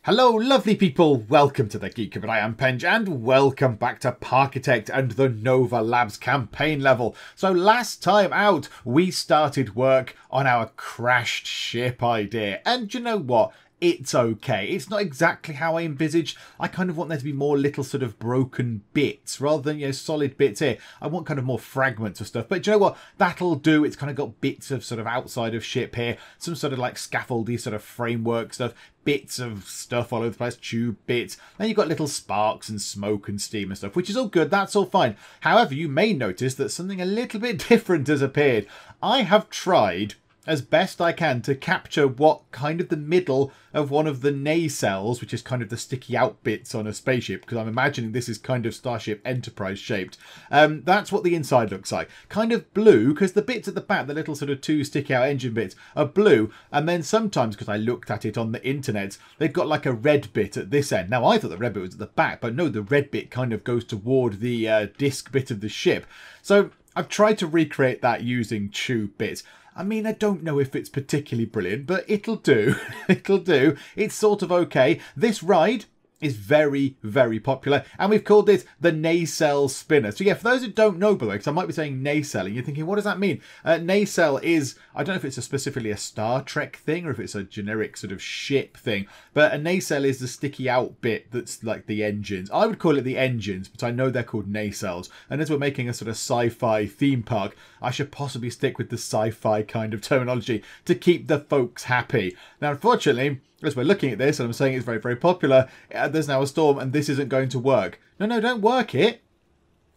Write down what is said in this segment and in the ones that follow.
Hello lovely people, welcome to the Geek, but I am Penge and welcome back to Parkitect and the Nova Labs campaign level. So last time out we started work on our crashed ship idea, and you know what? It's okay. It's not exactly how I envisaged. I kind of want there to be more little sort of broken bits rather than, solid bits here. I want kind of more fragments of stuff. But you know what? That'll do. It's kind of got bits of sort of outside of ship here. Some sort of like scaffoldy sort of framework stuff. Bits of stuff all over the place. Tube bits. Then you've got little sparks and smoke and steam and stuff, which is all good. That's all fine. However, you may notice that something a little bit different has appeared. I have tried as best I can to capture what kind of the middle of one of the nacelles, which is kind of the sticky out bits on a spaceship, because I'm imagining this is kind of Starship Enterprise shaped. That's what the inside looks like. Kind of blue, because the bits at the back, the little sort of two sticky out engine bits, are blue. And then sometimes, because I looked at it on the internet, they've got like a red bit at this end. Now, I thought the red bit was at the back, but no, the red bit kind of goes toward the disc bit of the ship. So I've tried to recreate that using tube bits. I mean, I don't know if it's particularly brilliant, but it'll do. It'll do. It's sort of okay. This ride is very, very popular, and we've called it the nacelle spinner. So yeah, for those who don't know, by the way, because I might be saying nacelle, and you're thinking, what does that mean? Nacelle is, I don't know if it's specifically a Star Trek thing, or if it's a generic sort of ship thing, but a nacelle is the sticky out bit that's like the engines. I would call it the engines, but I know they're called nacelles, and as we're making a sort of sci-fi theme park, I should possibly stick with the sci-fi kind of terminology to keep the folks happy. Now, unfortunately, as we're looking at this, and I'm saying it's very, very popular, there's now a storm and this isn't going to work. No, don't work it.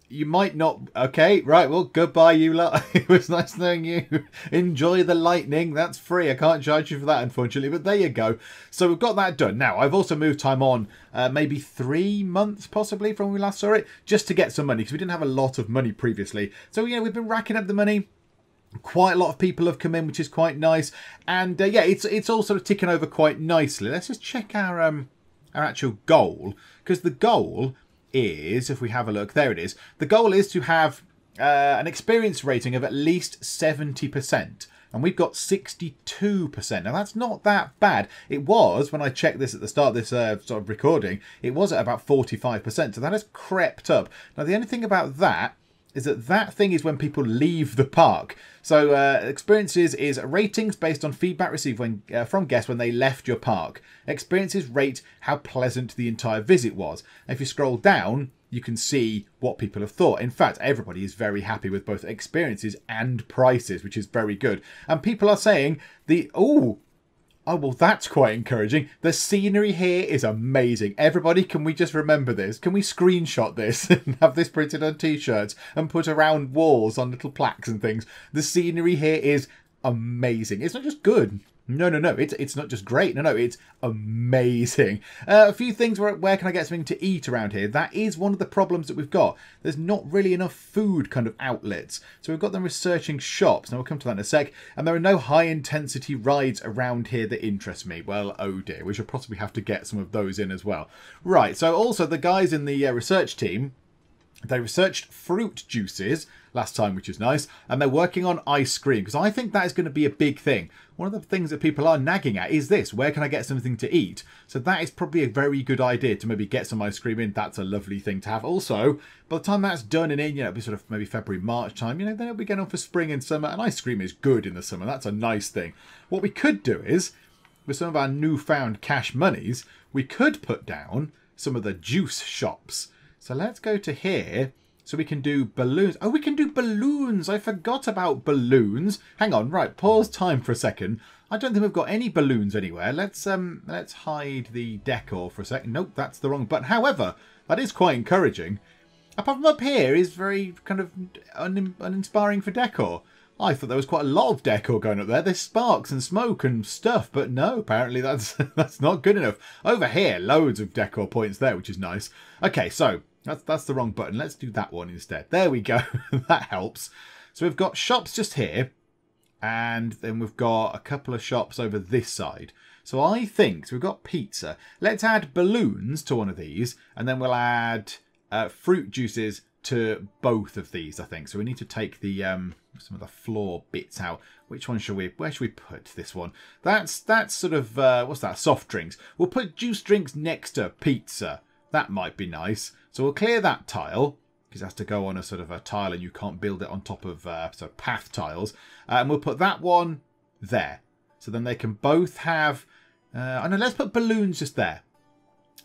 You might not. Okay, right, well, goodbye, you lot. It was nice knowing you. Enjoy the lightning. That's free. I can't charge you for that, unfortunately, but there you go. So we've got that done. Now, I've also moved time on maybe 3 months, possibly, from when we last saw it, just to get some money, because we didn't have a lot of money previously. So, we've been racking up the money. Quite a lot of people have come in, which is quite nice, and yeah, it's all sort of ticking over quite nicely. Let's just check our actual goal, because the goal is, if we have a look, there it is. The goal is to have an experience rating of at least 70%. And we've got 62%. Now, that's not that bad. It was, when I checked this at the start of this sort of recording, it was at about 45%. So that has crept up. Now, the only thing about that is that thing is when people leave the park. So experiences is ratings based on feedback received from guests when they left your park. Experiences rate how pleasant the entire visit was. And if you scroll down, you can see what people have thought. In fact, everybody is very happy with both experiences and prices, which is very good. And people are saying oh, well, that's quite encouraging. The scenery here is amazing. Everybody, can we just remember this? Can we screenshot this and have this printed on t-shirts and put around walls on little plaques and things? The scenery here is amazing. It's not just good. No. It's not just great. No, it's amazing. A few things where can I get something to eat around here? That is one of the problems that we've got. There's not really enough food kind of outlets. So we've got them researching shops. Now we'll come to that in a sec. And there are no high intensity rides around here that interest me. Well, oh dear. We should possibly have to get some of those in as well. Right. So also the guys in the research team, they researched fruit juices last time, which is nice, and they're working on ice cream, because I think that is going to be a big thing. One of the things that people are nagging at is this: where can I get something to eat? So that is probably a very good idea to maybe get some ice cream in. That's a lovely thing to have. Also, by the time that's done and in, it'll be sort of maybe February, March time, then it'll be getting on for spring and summer, and ice cream is good in the summer. That's a nice thing. What we could do is, with some of our newfound cash monies, we could put down some of the juice shops. So let's go to here. So we can do balloons. Oh, we can do balloons. I forgot about balloons. Hang on. Right. Pause time for a second. I don't think we've got any balloons anywhere. Let's hide the decor for a second. Nope, that's the wrong button. However, that is quite encouraging. Apart from up here is very kind of uninspiring for decor. I thought there was quite a lot of decor going up there. There's sparks and smoke and stuff, but no, apparently that's not good enough. Over here, loads of decor points there, which is nice. Okay, so that's the wrong button. Let's do that one instead. There we go. That helps. So we've got shops just here, and then we've got a couple of shops over this side. So I think, so we've got pizza. Let's add balloons to one of these, and then we'll add fruit juices to both of these, I think. So we need to take the some of the floor bits out. Which one should we, where should we put this one? That's sort of, what's that, soft drinks. We'll put juice drinks next to pizza. That might be nice. So we'll clear that tile, because it has to go on a sort of a tile and you can't build it on top of sort of path tiles. And we'll put that one there. So then they can both have, oh no, let's put balloons just there.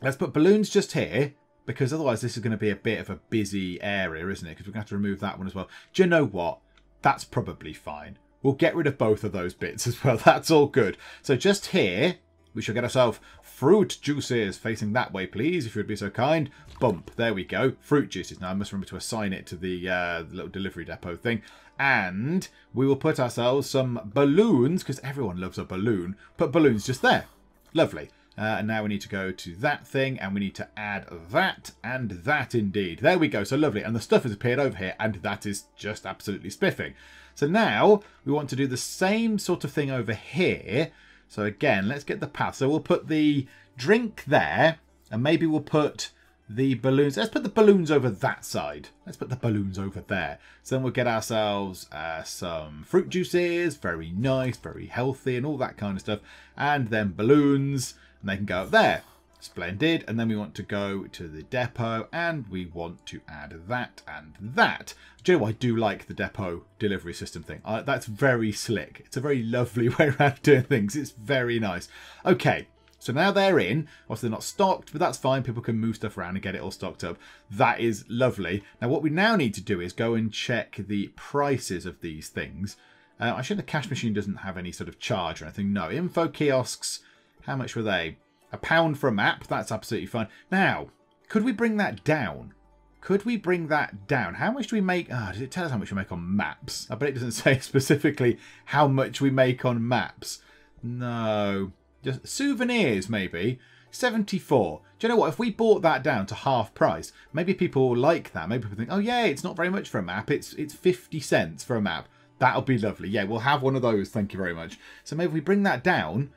Let's put balloons just here, because otherwise this is going to be a bit of a busy area, isn't it? Because we're going to have to remove that one as well. Do you know what? That's probably fine. We'll get rid of both of those bits as well. That's all good. So just here, we shall get ourselves fruit juices facing that way, please, if you'd be so kind. Bump. There we go. Fruit juices. Now, I must remember to assign it to the little delivery depot thing. And we will put ourselves some balloons, because everyone loves a balloon. Put balloons just there. Lovely. And now we need to go to that thing, and we need to add that and that indeed. There we go. So lovely. And the stuff has appeared over here, and that is just absolutely spiffing. So now we want to do the same sort of thing over here. So again, let's get the path. So we'll put the drink there, and maybe we'll put the balloons. Let's put the balloons over that side. Let's put the balloons over there. So then we'll get ourselves some fruit juices. Very nice, very healthy, and all that kind of stuff. And then balloons. And they can go up there. Splendid. And then we want to go to the depot, and we want to add that and that. Do you know what? I do like the depot delivery system thing. That's very slick. It's a very lovely way around doing things. It's very nice. Okay, so now they're in. Obviously they're not stocked, but that's fine. People can move stuff around and get it all stocked up. That is lovely. Now what we now need to do is go and check the prices of these things. I assume the cash machine doesn't have any sort of charge or anything. No, info kiosks. How much were they? £1 for a map. That's absolutely fine. Now, could we bring that down? Could we bring that down? How much do we make? Does it tell us how much we make on maps? I bet it doesn't say specifically how much we make on maps. No. Just souvenirs, maybe. 74. Do you know what? If we brought that down to half price, maybe people will like that. Maybe people think, oh yeah, it's not very much for a map. It's 50 cents for a map. That'll be lovely. Yeah, we'll have one of those. Thank you very much. So maybe if we bring that down,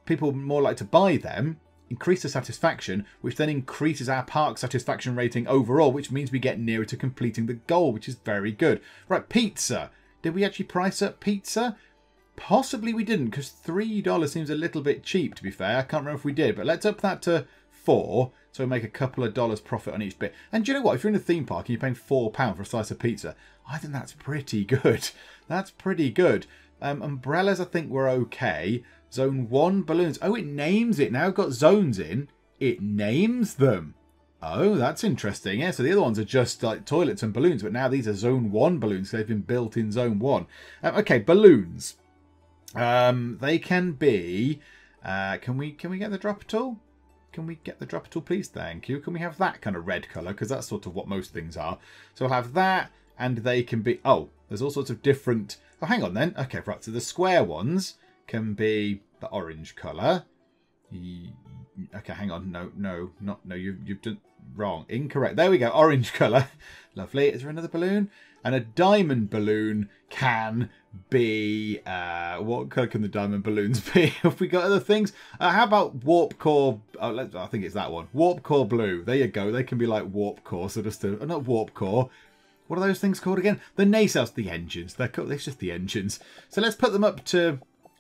people are more likely to buy them, increase the satisfaction, which then increases our park satisfaction rating overall, which means we get nearer to completing the goal, which is very good. Right, pizza. Did we actually price up pizza? Possibly we didn't, because $3 seems a little bit cheap, to be fair. I can't remember if we did, but let's up that to 4, so we make a couple of dollars profit on each bit. And do you know what? If you're in a theme park and you're paying £4 for a slice of pizza, I think that's pretty good. That's pretty good. Umbrellas, I think, were okay. Zone 1 balloons. Oh, it names it now. Got zones in. It names them. Oh, that's interesting. Yeah, so the other ones are just like toilets and balloons, but now these are Zone 1 balloons. They've been built in Zone 1. Okay, balloons. They can be... Can we get the drop tool? Can we get the drop tool, please? Thank you. Can we have that kind of red colour? Because that's sort of what most things are. So we'll have that, and they can be... Oh, there's all sorts of different... Oh, hang on then. Okay, right. So the square ones can be the orange colour. Okay, hang on. No, you've done wrong. Incorrect. There we go. Orange colour. Lovely. Is there another balloon? And a diamond balloon can be... what colour can the diamond balloons be? Have we got other things? How about warp core... Oh, I think it's that one. Warp core blue. There you go. They can be like warp core. So just not warp core. What are those things called again? The nacelles. The engines. They're just the engines. So let's put them up to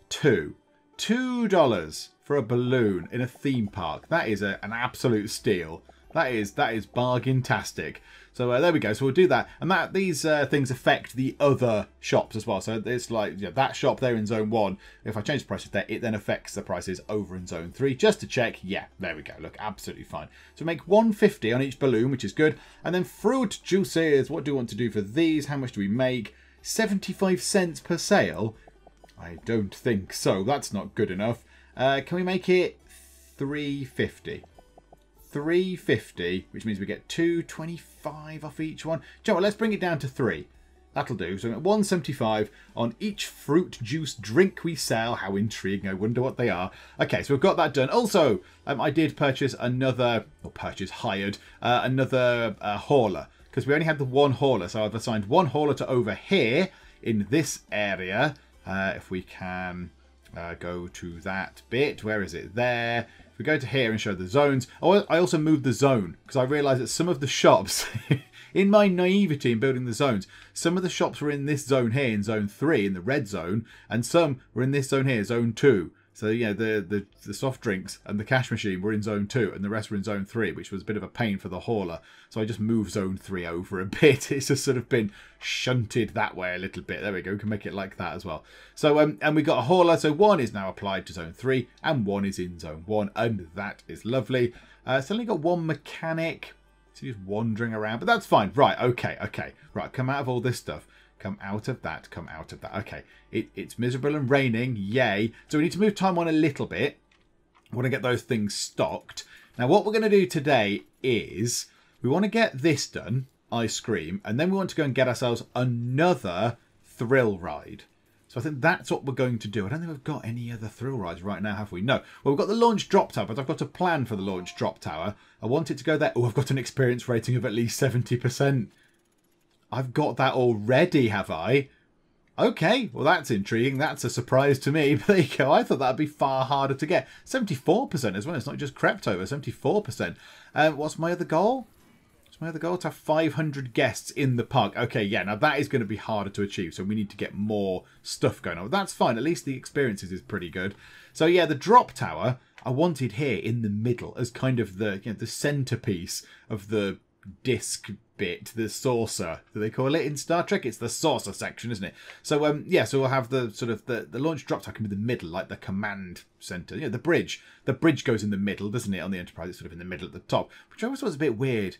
2. $2 for a balloon in a theme park. That is an absolute steal. That is bargain-tastic. So there we go. So we'll do that. And these things affect the other shops as well. So it's like that shop there in Zone 1. If I change the prices there, it then affects the prices over in Zone 3. Just to check. Yeah, there we go. Look, absolutely fine. So make 150 on each balloon, which is good. And then fruit juices. What do we want to do for these? How much do we make? 75 cents per sale? I don't think so. That's not good enough. Can we make it 350? 350, which means we get 225 off each one. Joe, let's bring it down to 3. That'll do. So 175 on each fruit juice drink we sell. How intriguing. I wonder what they are. Okay, so we've got that done. Also, I did purchase hired another hauler, because we only had the one hauler. So I've assigned one hauler to over here in this area. If we can go to that bit. Where is it? There. We go to here and show the zones. Oh, I also moved the zone because I realised that some of the shops in my naivety in building the zones, some of the shops were in this zone here, in zone 3, in the red zone, and some were in this zone here, zone 2. So, yeah, the soft drinks and the cash machine were in zone 2 and the rest were in zone 3, which was a bit of a pain for the hauler. So I just moved zone 3 over a bit. It's just sort of been shunted that way a little bit. There we go. We can make it like that as well. So, and we got a hauler. So 1 is now applied to zone 3 and 1 is in zone 1. And that is lovely. Suddenly got 1 mechanic. So he's wandering around, but that's fine. Right, okay. Right, come out of all this stuff. Come out of that, come out of that. Okay, it's miserable and raining, yay. So we need to move time on a little bit. I want to get those things stocked. Now what we're going to do today is we want to get this done, ice cream, and then we want to go and get ourselves another thrill ride. So I think that's what we're going to do. I don't think we've got any other thrill rides right now, have we? No. Well, we've got the launch drop tower, but I've got a plan for the launch drop tower. I want it to go there. Oh, I've got an experience rating of at least 70%. I've got that already, have I? Okay, well that's intriguing. That's a surprise to me. But there you go. I thought that'd be far harder to get. 74% as well. It's not just crept over. 74%. What's my other goal? What's my other goal? To have 500 guests in the park. Okay, yeah. Now that is going to be harder to achieve. So we need to get more stuff going on. That's fine. At least the experiences is pretty good. So yeah, the drop tower I wanted here in the middle as kind of the the centerpiece of the disc bit, the saucer, do they call it in Star Trek? It's the saucer section, isn't it? So yeah, so we'll have the sort of the launch drop tower in the middle, like the command center. The bridge goes in the middle, doesn't it? On the Enterprise, it's sort of in the middle at the top, which I always thought was a bit weird.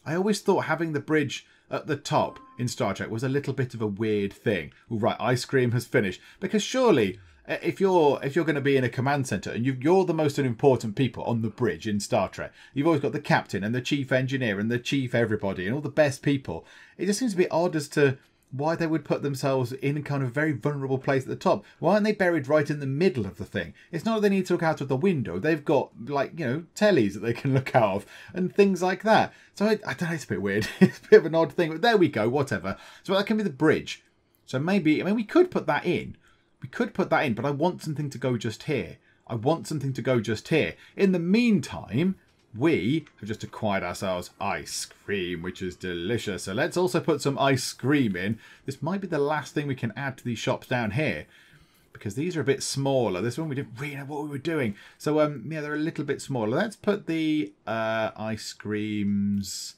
I always thought having the bridge at the top in Star Trek was a little bit of a weird thing. All right, ice cream has finished, because surely if you're going to be in a command center and you're the most important people on the bridge in Star Trek, you've always got the captain and the chief engineer and the chief everybody and all the best people. It just seems a bit odd as to why they would put themselves in a kind of very vulnerable place at the top. Why aren't they buried right in the middle of the thing? It's not that they need to look out of the window. They've got, like, tellies that they can look out of and things like that. So I don't know, it's a bit weird. It's a bit of an odd thing, but there we go, whatever. So that can be the bridge. So maybe, we could put that in. We could put that in, but I want something to go just here. In the meantime, we have just acquired ourselves ice cream, which is delicious. So let's also put some ice cream in. This might be the last thing we can add to these shops down here, because these are a bit smaller. This one we didn't really know what we were doing. So yeah, they're a little bit smaller. Let's put the ice creams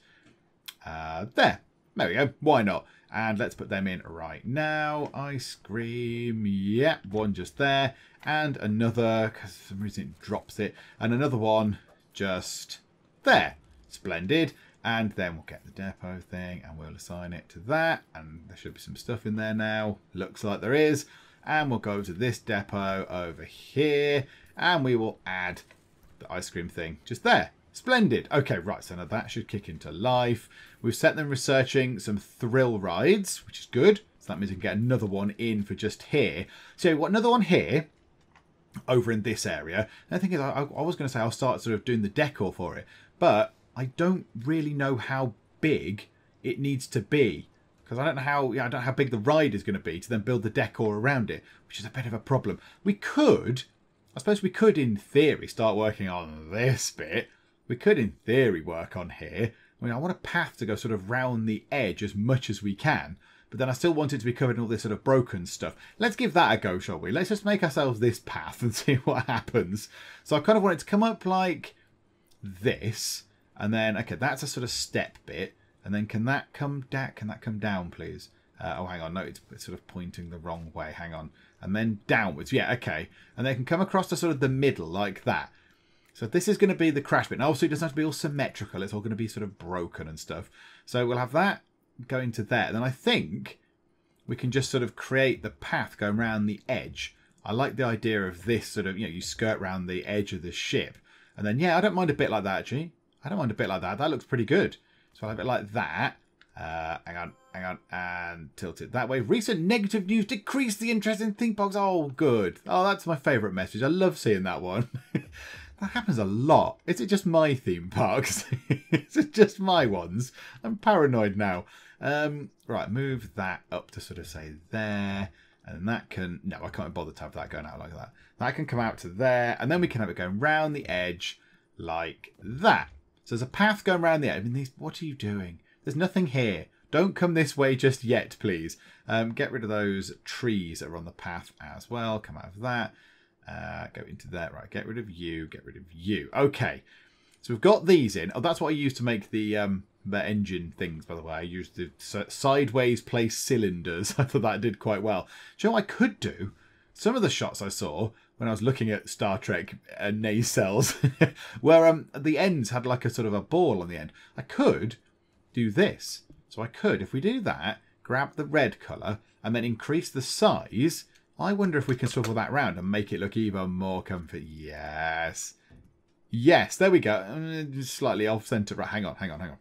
there. There we go. Why not? And let's put them in right now. Ice cream. Yeah, one just there. And another, because for some reason it drops it. And another one just there. Splendid. And then we'll get the depot thing and we'll assign it to that. And there should be some stuff in there now. Looks like there is. And we'll go to this depot over here. And we will add the ice cream thing just there. Splendid. Okay, right, so now that should kick into life. We've set them researching some thrill rides, which is good. So that means we can get another one in for just here. So we've got another one here, over in this area. And the thing is, I was going to say I'll start sort of doing the decor for it, but I don't really know how big it needs to be. Because I don't know how big the ride is going to be to then build the decor around it, which is a bit of a problem. I suppose we could, in theory, start working on this bit. We could, in theory, work on here. I want a path to go sort of round the edge as much as we can. But then I still want it to be covered in all this sort of broken stuff. Let's give that a go, shall we? Let's just make ourselves this path and see what happens. So I kind of want it to come up like this. And then, okay, that's a sort of step bit. And then can that come down? Can that come down, please? Oh, hang on. No, it's sort of pointing the wrong way. Hang on. And then downwards. Yeah, okay. And they can come across to sort of the middle like that. So this is going to be the crash bit. Now, also, it doesn't have to be all symmetrical. It's all going to be sort of broken and stuff. So we'll have that going to there. Then I think we can just sort of create the path going around the edge. I like the idea of this sort of, you skirt around the edge of the ship. And then, yeah, I don't mind a bit like that, actually. I don't mind a bit like that. That looks pretty good. So I'll have it like that. Hang on, and tilt it that way. Recent negative news decreased the interest in theme parks. Oh, good. Oh, that's my favourite message. I love seeing that one. That happens a lot. Is it just my theme parks? Is it just my ones? I'm paranoid now. Right, move that up to sort of say there. And that can... No, I can't bother to have that going out like that. That can come out to there. And then we can have it going round the edge like that. So there's a path going around the edge. What are you doing? There's nothing here. Don't come this way just yet, please. Get rid of those trees that are on the path as well. Come out of that. Go into there. Right, get rid of you. Get rid of you. Okay. So we've got these in. Oh, that's what I used to make the engine things, by the way. I used the sideways placed cylinders. I thought that did quite well. Do you know what I could do? Some of the shots I saw when I was looking at Star Trek nacelles, where the ends had like a sort of a ball on the end. I could do this. So I could, if we do that, grab the red colour and then increase the size. I wonder if we can swivel that round and make it look even more comfy. Yes. Yes, there we go. Slightly off centre. Right, hang on.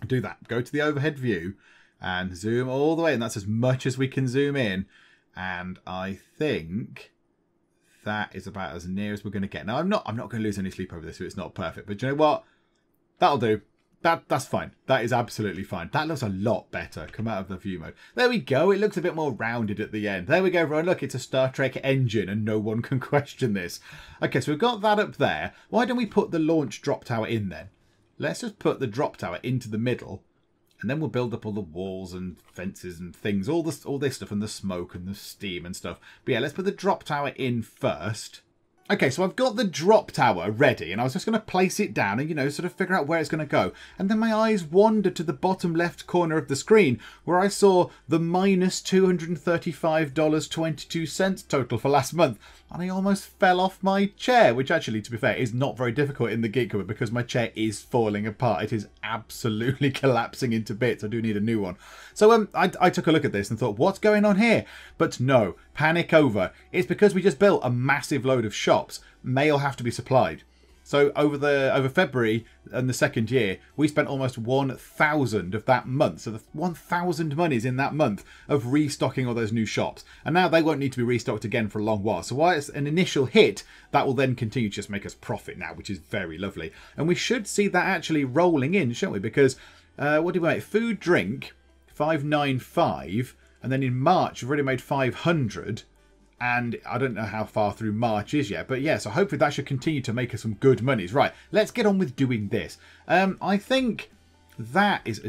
Do that. Go to the overhead view and zoom all the way. And that's as much as we can zoom in. And I think that is about as near as we're going to get. Now, I'm not going to lose any sleep over this, so it's not perfect. But you know what? That'll do. That's fine. That is absolutely fine. That looks a lot better. Come out of the view mode. There we go. It looks a bit more rounded at the end. There we go, everyone. Look, it's a Star Trek engine and no one can question this. Okay, so we've got that up there. Why don't we put the launch drop tower in then? Let's just put the drop tower into the middle and then we'll build up all the walls and fences and things, all this stuff and the smoke and the steam and stuff. But yeah, let's put the drop tower in first. Okay, so I've got the drop tower ready and I was just going to place it down and, you know, sort of figure out where it's going to go. And then my eyes wandered to the bottom left corner of the screen where I saw the minus $235.22 total for last month. And I almost fell off my chair, which actually, to be fair, is not very difficult in the Geek cupboard because my chair is falling apart. It is absolutely collapsing into bits. I do need a new one. So I took a look at this and thought, what's going on here? But no, panic over. It's because we just built a massive load of shops. Mail have to be supplied. So over February and the second year, we spent almost 1,000 of that month. So the 1,000 monies in that month of restocking all those new shops. And now they won't need to be restocked again for a long while. So while it's an initial hit, that will then continue to just make us profit now, which is very lovely. And we should see that actually rolling in, shouldn't we? Because what did we make? Food, drink, 595. And then in March, we've already made 500. And I don't know how far through March is yet. But yeah, so hopefully that should continue to make us some good monies. Right, let's get on with doing this. I think that is...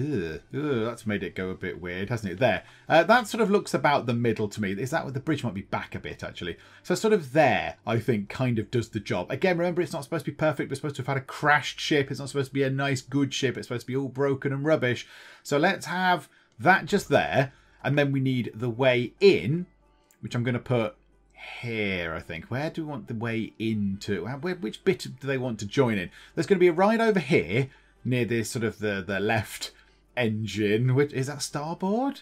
that's made it go a bit weird, hasn't it? There. That sort of looks about the middle to me. Is that where the bridge might be back a bit, actually? So sort of there, I think, kind of does the job. Again, remember, it's not supposed to be perfect. We're supposed to have had a crashed ship. It's not supposed to be a nice, good ship. It's supposed to be all broken and rubbish. So let's have that just there. And then we need the way in, which I'm going to put here, I think. Where do we want the way into? Which bit do they want to join in? There's going to be a ride over here near this sort of the left engine. Which is that starboard?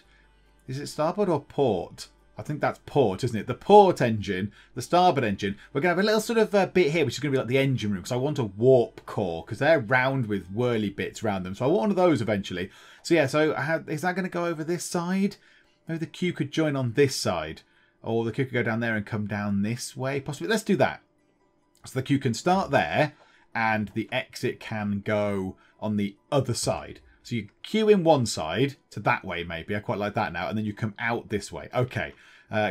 Is it starboard or port? I think that's port, isn't it? The port engine, the starboard engine. We're going to have a little sort of bit here, which is going to be like the engine room, because I want a warp core, because they're round with whirly bits around them. So I want one of those eventually. So yeah, so is that going to go over this side? Maybe the queue could join on this side. Or the queue could go down there and come down this way, possibly. Let's do that. So the queue can start there, and the exit can go on the other side. So you queue in one side to that way, maybe. I quite like that now. And then you come out this way. Okay.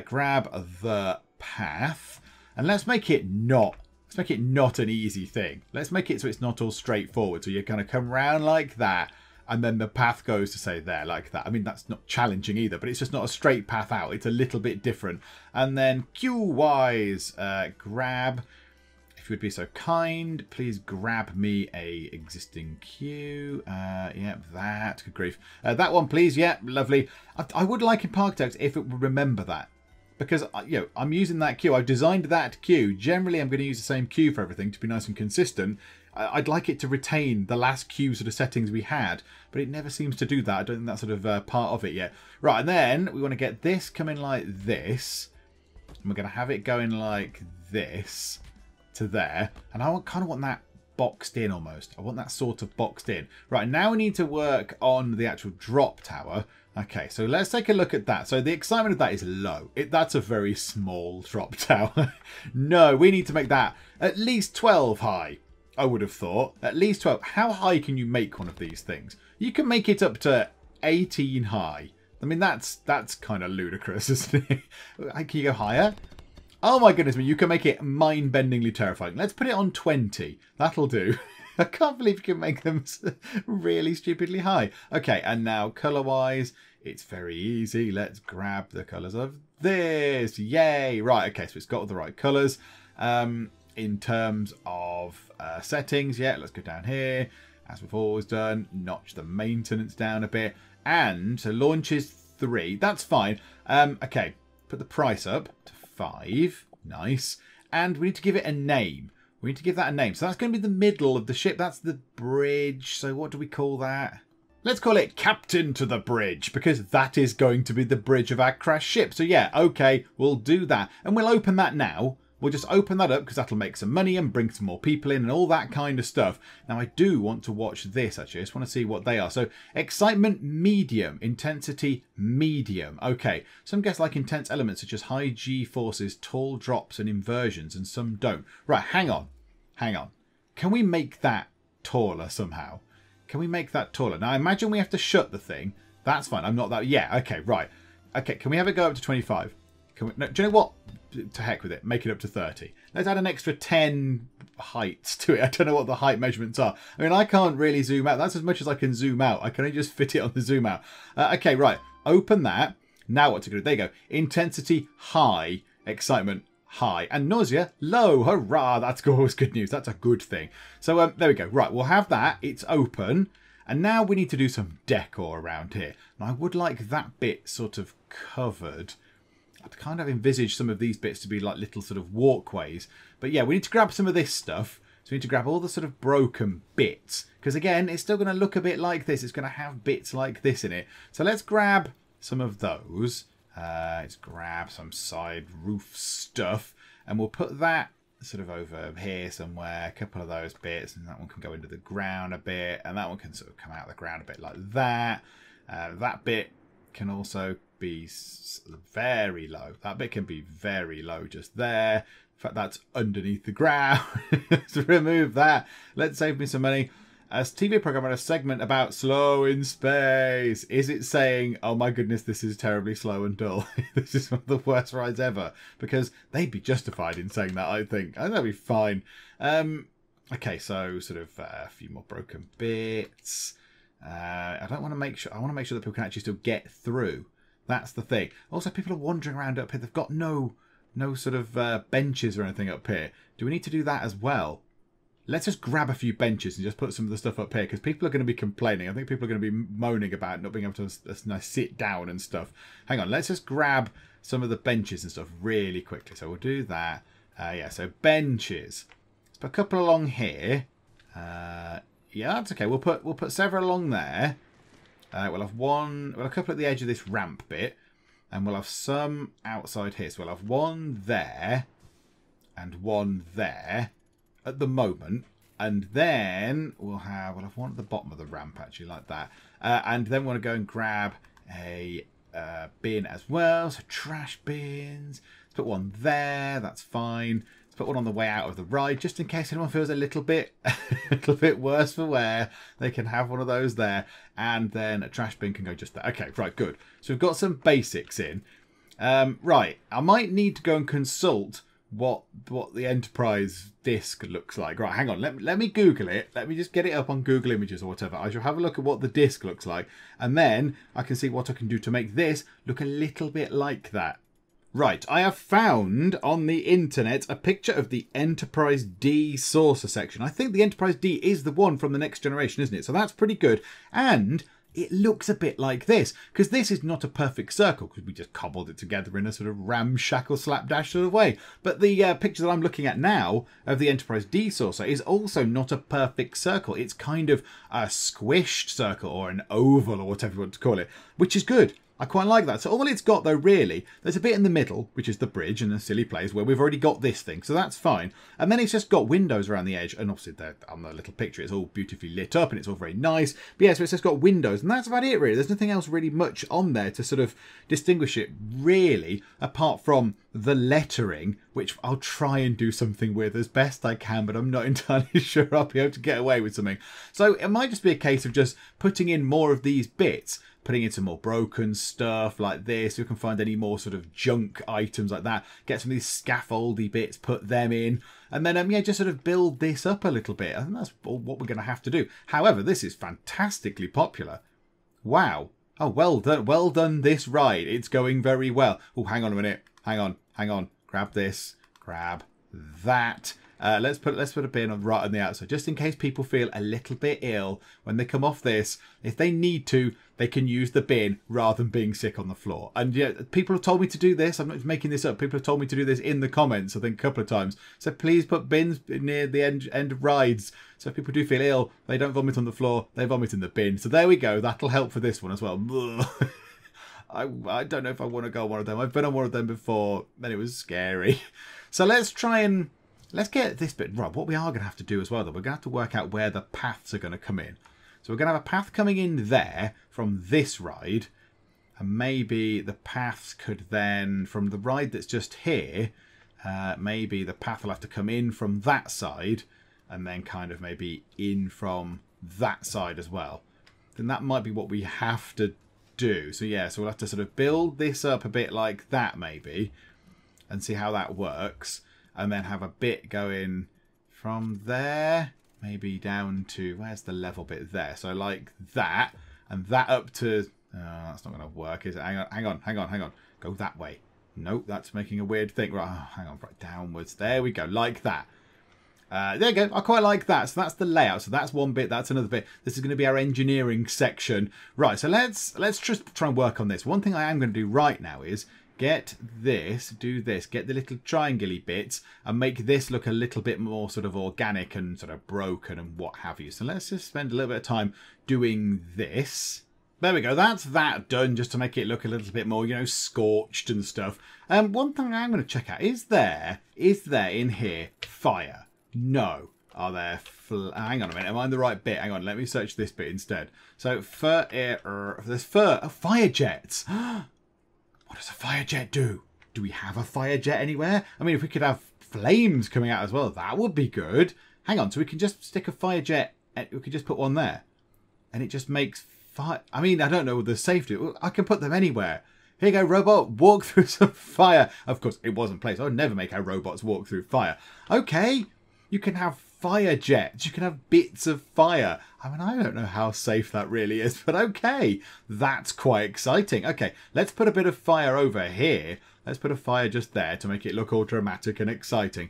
Grab the path. And let's make it not an easy thing. Let's make it so it's not all straightforward. So you're going to come round like that. And then the path goes to, say, there, like that. I mean, that's not challenging either, but it's just not a straight path out. It's a little bit different. And then queue-wise, grab, if you would be so kind, please grab me a existing queue. Yep, that. Good grief. That one, please. Yep, lovely. I would like in Parkitect if it would remember that. Because, you know, I'm using that queue. I've designed that queue. Generally, I'm going to use the same queue for everything to be nice and consistent. I'd like it to retain the last queue sort of settings we had, but it never seems to do that. I don't think that's sort of part of it yet. Right, and then we want to get this coming like this. And we're going to have it going like this to there. And I kind of want that boxed in almost. I want that sort of boxed in. Right, now we need to work on the actual drop tower. Okay, so let's take a look at that. So the excitement of that is low. That's a very small drop tower. No, we need to make that at least 12 high. I would have thought. At least 12. How high can you make one of these things? You can make it up to 18 high. I mean, that's kind of ludicrous, isn't it? Can you go higher? Oh my goodness me, you can make it mind-bendingly terrifying. Let's put it on 20. That'll do. I can't believe you can make them really stupidly high. Okay, and now colour-wise, it's very easy. Let's grab the colours of this. Yay! Right, okay, so it's got all the right colours. In terms of settings, yeah, let's go down here. As we've always done, notch the maintenance down a bit. And so launch is 3. That's fine. Okay, put the price up to 5. Nice. And we need to give it a name. We need to give that a name. So that's going to be the middle of the ship. That's the bridge. So what do we call that? Let's call it Captain to the Bridge, because that is going to be the bridge of our crashed ship. So yeah, okay, we'll do that. And we'll open that now. We'll just open that up because that'll make some money and bring some more people in and all that kind of stuff. Now, I do want to watch this, actually. I just want to see what they are. So, excitement, medium. Intensity, medium. Okay. Some guess like intense elements such as high G-forces, tall drops and inversions, and some don't. Right, hang on. Hang on. Can we make that taller somehow? Can we make that taller? Now, I imagine we have to shut the thing. That's fine. I'm not that... Yeah, okay, right. Okay, can we have it go up to 25? Can we... No, do you know what? To heck with it. Make it up to 30. Let's add an extra 10 heights to it. I don't know what the height measurements are. I mean, I can't really zoom out. That's as much as I can zoom out. I can only just fit it on the zoom out. Okay, right. Open that. Now what to do? There you go. Intensity, high. Excitement, high. And nausea, low. Hurrah. That's always good news. That's a good thing. So there we go. Right, we'll have that. It's open. And now we need to do some decor around here. And I would like that bit sort of covered. I'd kind of envisage some of these bits to be like little sort of walkways. But yeah, we need to grab some of this stuff. So we need to grab all the sort of broken bits. Because again, it's still going to look a bit like this. It's going to have bits like this in it. So let's grab some of those. Let's grab some side roof stuff. And we'll put that sort of over here somewhere. A couple of those bits. And that one can go into the ground a bit. And that one can sort of come out of the ground a bit like that. That bit can also be very low. That bit can be very low just there. In fact, that's underneath the ground. Let's remove that. Let's save me some money. A TV program had a segment about slow in space. Is it saying, oh my goodness, this is terribly slow and dull? This is one of the worst rides ever. Because they'd be justified in saying that, I think. I think that'd be fine. Okay, so sort of a few more broken bits. I don't want to make sure. I want to make sure that people can actually still get through. That's the thing. Also, people are wandering around up here. They've got no sort of benches or anything up here. Do we need to do that as well? Let's just grab a few benches and just put some of the stuff up here because people are going to be complaining. I think people are going to be moaning about not being able to sit down and stuff. Hang on. Let's just grab some of the benches and stuff really quickly. So we'll do that. Yeah, so benches. Let's put a couple along here. Yeah, that's okay. We'll put several along there. We'll have a couple at the edge of this ramp bit, and we'll have some outside here. So we'll have one there, and one there at the moment, and then we'll have one at the bottom of the ramp actually like that. And then we want to go and grab a bin as well. So trash bins. Let's put one there. That's fine. Put one on the way out of the ride, just in case anyone feels a little bit worse for wear. They can have one of those there, and then a trash bin can go just there. Okay, right, good. So we've got some basics in. Right, I might need to go and consult what the Enterprise disc looks like. Right, hang on. Let me Google it. Let me just get it up on Google Images or whatever. I shall have a look at what the disc looks like, and then I can see what I can do to make this look a little bit like that. Right, I have found on the internet a picture of the Enterprise D saucer section. I think the Enterprise D is the one from the Next Generation, isn't it? So that's pretty good. And it looks a bit like this, because this is not a perfect circle, because we just cobbled it together in a sort of ramshackle slapdash sort of way. But the picture that I'm looking at now of the Enterprise D saucer is also not a perfect circle. It's kind of a squished circle or an oval or whatever you want to call it, which is good. I quite like that. So all it's got, though, really, there's a bit in the middle, which is the bridge and a silly place where we've already got this thing. So that's fine. And then it's just got windows around the edge. And obviously, on the little picture, it's all beautifully lit up and it's all very nice. But yeah, so it's just got windows. And that's about it, really. There's nothing else really much on there to sort of distinguish it, really, apart from the lettering, which I'll try and do something with as best I can, but I'm not entirely sure I'll be able to get away with something. So it might just be a case of just putting in more of these bits, putting in some more broken stuff like this. We can find any more sort of junk items like that. Get some of these scaffoldy bits, put them in, and then yeah, just sort of build this up a little bit. I think that's what we're going to have to do. However, this is fantastically popular. Wow. Oh, well done this ride. It's going very well. Oh, hang on a minute. Hang on. Grab this. Grab that. Let's put a bin on right on the outside, just in case people feel a little bit ill when they come off this. If they need to, they can use the bin rather than being sick on the floor. And yeah, people have told me to do this. I'm not making this up. People have told me to do this in the comments, I think, a couple of times. So please put bins near the end of rides. So if people do feel ill, they don't vomit on the floor. They vomit in the bin. So there we go. That'll help for this one as well. I don't know if I want to go on one of them. I've been on one of them before and it was scary. So let's get this bit right. What we are going to have to do as well, though, we're going to have to work out where the paths are going to come in. So we're going to have a path coming in there from this ride. And maybe the paths could then, from the ride that's just here, maybe the path will have to come in from that side and then kind of maybe in from that side as well. Then that might be what we have to do. So yeah, so we'll have to sort of build this up a bit like that maybe and see how that works. And then have a bit going from there, maybe down to, where's the level bit there? So like that, and that up to, that's not going to work, is it? Hang on. Go that way. Nope, that's making a weird thing. Right, hang on, right downwards. There we go, like that. There you go, I quite like that. So that's the layout. So that's one bit, that's another bit. This is going to be our engineering section. Right, so let's just try and work on this. One thing I am going to do right now is get this, do this, get the little triangle-y bits and make this look a little bit more sort of organic and sort of broken and what have you. So let's just spend a little bit of time doing this. There we go, that's that done, just to make it look a little bit more, you know, scorched and stuff. One thing I'm going to check out, is there in here fire? No. Are there... hang on a minute, am I in the right bit? Hang on, let me search this bit instead. So, there's fire jets. What does a fire jet do? Do we have a fire jet anywhere? I mean, if we could have flames coming out as well, that would be good. Hang on, so we can just stick a fire jet, and we could just put one there. And it just makes fire. I mean, I don't know the safety. I can put them anywhere. Here you go, robot, walk through some fire. Of course, it wasn't placed. I would never make our robots walk through fire. Okay, you can have fire jets. You can have bits of fire. I mean, I don't know how safe that really is, but okay. That's quite exciting. Okay, let's put a bit of fire over here. Let's put a fire just there to make it look all dramatic and exciting.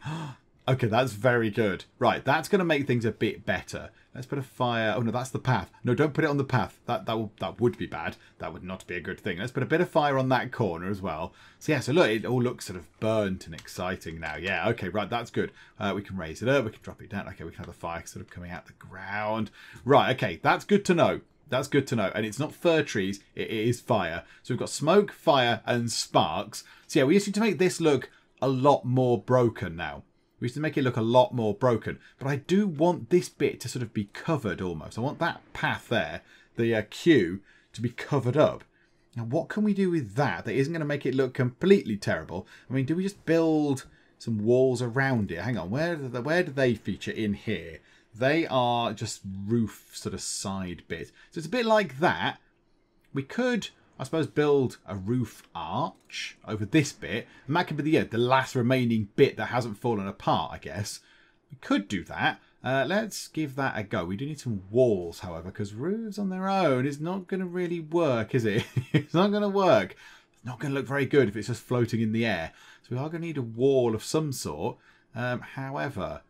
Okay, that's very good. Right, that's going to make things a bit better. Let's put a fire... Oh, no, that's the path. No, don't put it on the path. That would be bad. That would not be a good thing. Let's put a bit of fire on that corner as well. So, yeah, so look, it all looks sort of burnt and exciting now. Yeah, okay, right, that's good. We can raise it up. We can drop it down. Okay, we can have the fire sort of coming out the ground. Right, okay, that's good to know. That's good to know. And it's not fir trees. It is fire. So we've got smoke, fire, and sparks. So, yeah, we just need to make this look a lot more broken now. We used to make it look a lot more broken. But I do want this bit to sort of be covered almost. I want that path there, the queue, to be covered up. Now, what can we do with that that isn't going to make it look completely terrible? I mean, do we just build some walls around it? Hang on, where do they feature in here? They are just roof sort of side bit. So it's a bit like that. We could... I suppose build a roof arch over this bit. And that could be the last remaining bit that hasn't fallen apart, I guess. We could do that. Let's give that a go. We do need some walls, however, because roofs on their own is not going to really work, is it? It's not going to work. It's not going to look very good if it's just floating in the air. So we are going to need a wall of some sort. However...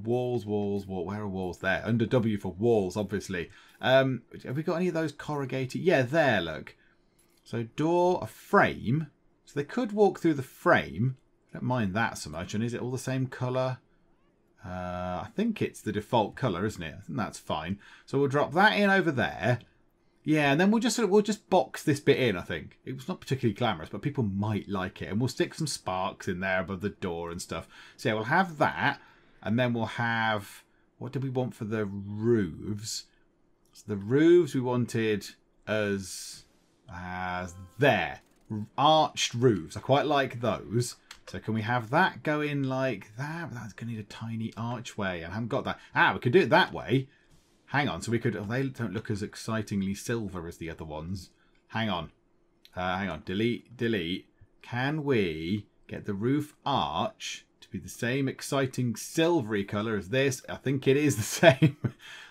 walls. Where are walls? There. Under W for walls, obviously. Have we got any of those corrugated? Yeah, there, look. So door, a frame. So they could walk through the frame. I don't mind that so much. And is it all the same colour? I think it's the default colour, isn't it? I think that's fine. So we'll drop that in over there. Yeah, and then we'll just box this bit in, I think. It was not particularly glamorous, but people might like it. And we'll stick some sparks in there above the door and stuff. So yeah, we'll have that. And then we'll have... What did we want for the roofs? So the roofs we wanted as there. arched roofs. I quite like those. So can we have that going like that? That's going to need a tiny archway. And I haven't got that. We could do it that way. Hang on. So we could... Oh, they don't look as excitingly silver as the other ones. Hang on. Hang on. Delete, delete. Can we get the roof arch to be the same exciting silvery colour as this? I think it is the same.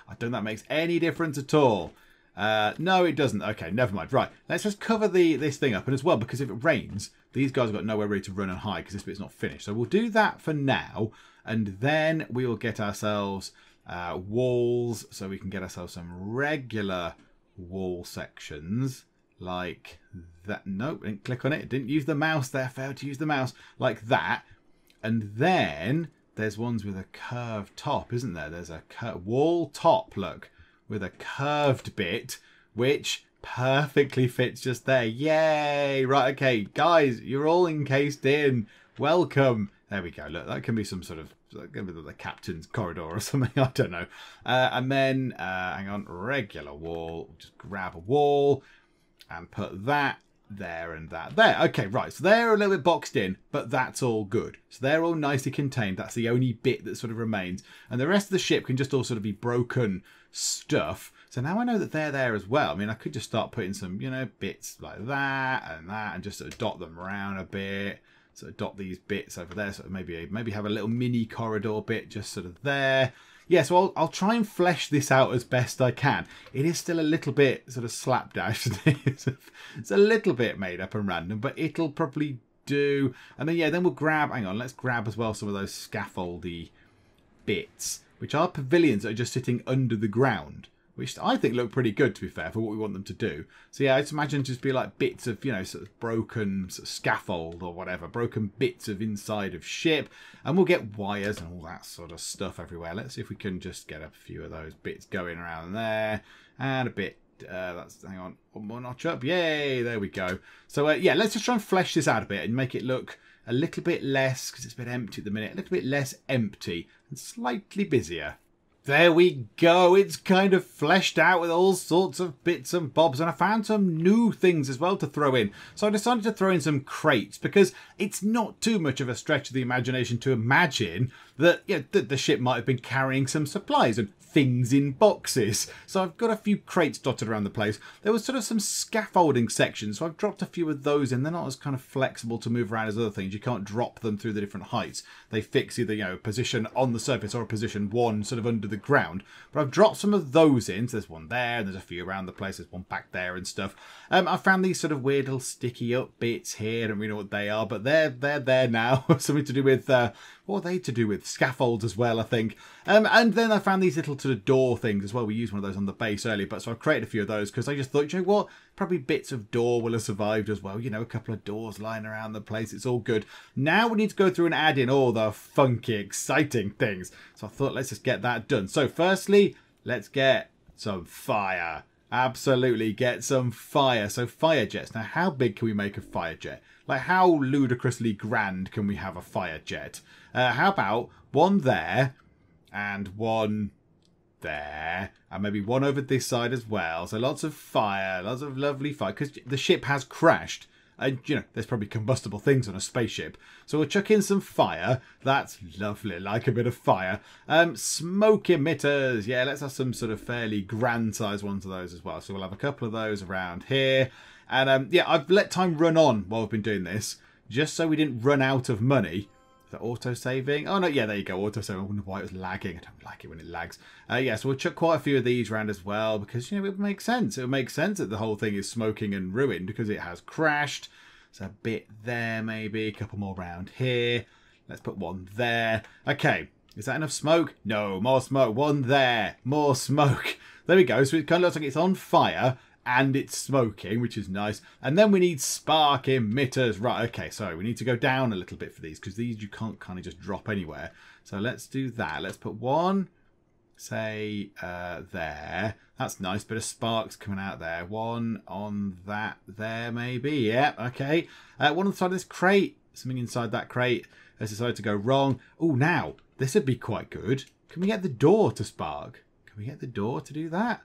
I don't think that makes any difference at all. No, it doesn't. Okay, never mind. Right, let's just cover this thing up. And as well, because if it rains, these guys have got nowhere really to run and hide because this bit's not finished. So we'll do that for now. And then we will get ourselves walls so we can get ourselves some regular wall sections like that. Nope, didn't click on it. Didn't use the mouse there. Failed to use the mouse. Like that. And then there's ones with a curved top, isn't there? There's a wall top, look, with a curved bit, which perfectly fits just there. Yay! Right, okay, guys, you're all encased in. Welcome. There we go. Look, that can be some sort of the captain's corridor or something. I don't know. And then, hang on, regular wall. Just grab a wall and put that there and that there. Okay, right. So they're a little bit boxed in, but that's all good. So they're all nicely contained. That's the only bit that sort of remains. And the rest of the ship can just all sort of be broken stuff. So now I know that they're there as well. I mean, I could just start putting some, you know, bits like that and just sort of dot them around a bit. Sort of dot these bits over there. So maybe have a little mini corridor bit just sort of there. Yeah, so I'll try and flesh this out as best I can. It is still a little bit sort of slapdash. It's a little bit made up and random, but it'll probably do. And then, yeah, then we'll grab, hang on, let's grab as well some of those scaffoldy bits, which are pavilions that are just sitting under the ground, which I think look pretty good, to be fair, for what we want them to do. So yeah, I just imagine just be like bits of, you know, sort of broken sort of scaffold or whatever, broken bits of inside of ship, and we'll get wires and all that sort of stuff everywhere. Let's see if we can just get a few of those bits going around there, and a bit, that's, hang on, one more notch up, yay, there we go. So yeah, let's just try and flesh this out a bit and make it look a little bit less, because it's a bit empty at the minute, a little bit less empty and slightly busier. There we go. It's kind of fleshed out with all sorts of bits and bobs. And I found some new things as well to throw in. So I decided to throw in some crates because it's not too much of a stretch of the imagination to imagine that, you know, that the ship might have been carrying some supplies and things in boxes. So I've got a few crates dotted around the place. There was sort of some scaffolding sections, so I've dropped a few of those in. They're not as kind of flexible to move around as other things. You can't drop them through the different heights. They fix either, you know, a position on the surface or a position one sort of under the ground. But I've dropped some of those in. So there's one there, and there's a few around the place. There's one back there and stuff. I found these sort of weird little sticky up bits here. I don't really know what they are, but they're there now. Something to do with, what are they to do with? Scaffolds as well, I think. And then I found these little sort of door things as well. We used one of those on the base earlier, but so I've created a few of those because I just thought, you know what? Probably bits of door will have survived as well. You know, a couple of doors lying around the place. It's all good. Now we need to go through and add in all the funky, exciting things. So I thought, let's just get that done. So firstly, let's get some fire. Absolutely, get some fire. So fire jets. Now, how big can we make a fire jet? Like, how ludicrously grand can we have a fire jet? How about one there and one there, and maybe one over this side as well. So lots of fire, lots of lovely fire, because the ship has crashed. And, you know, there's probably combustible things on a spaceship. So we'll chuck in some fire. That's lovely, like a bit of fire. Smoke emitters. Yeah, let's have some sort of fairly grand size ones of those as well. So we'll have a couple of those around here. And, yeah, I've let time run on while we've been doing this, just so we didn't run out of money. The auto-saving. Oh, no, yeah, there you go. Auto-saving. I wonder why it was lagging. I don't like it when it lags. Yeah, so we'll chuck quite a few of these around as well because, you know, it would make sense. It would make sense that the whole thing is smoking and ruined because it has crashed. So a bit there, maybe. A couple more around here. Let's put one there. Okay. Is that enough smoke? No, more smoke. One there. More smoke. There we go. So it kind of looks like it's on fire and it's smoking, which is nice. And then we need spark emitters. Right, okay, so we need to go down a little bit for these because these you can't kind of just drop anywhere. So let's do that. Let's put one, say, there. That's nice. Bit of sparks coming out there. One on that there, maybe. Yeah, okay. One on the side of this crate. Something inside that crate has decided to go wrong. Oh, now, this would be quite good. Can we get the door to spark? Can we get the door to do that?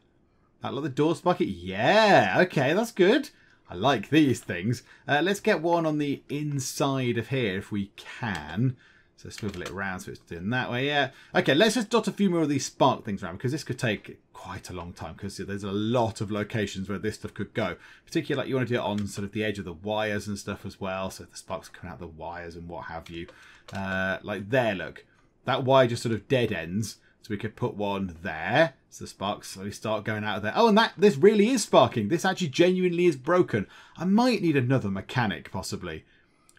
That let the door spark it? Yeah, okay, that's good. I like these things. Let's get one on the inside of here if we can. So swivel it around so it's doing that way. Yeah. Okay, let's just dot a few more of these spark things around because this could take quite a long time because there's a lot of locations where this stuff could go. Particularly like you want to do it on sort of the edge of the wires and stuff as well. So the sparks coming out of the wires and what have you. Like there, look. That wire just sort of dead ends. So we could put one there. So the sparks slowly start going out of there. Oh, and this really is sparking. This actually genuinely is broken. I might need another mechanic, possibly.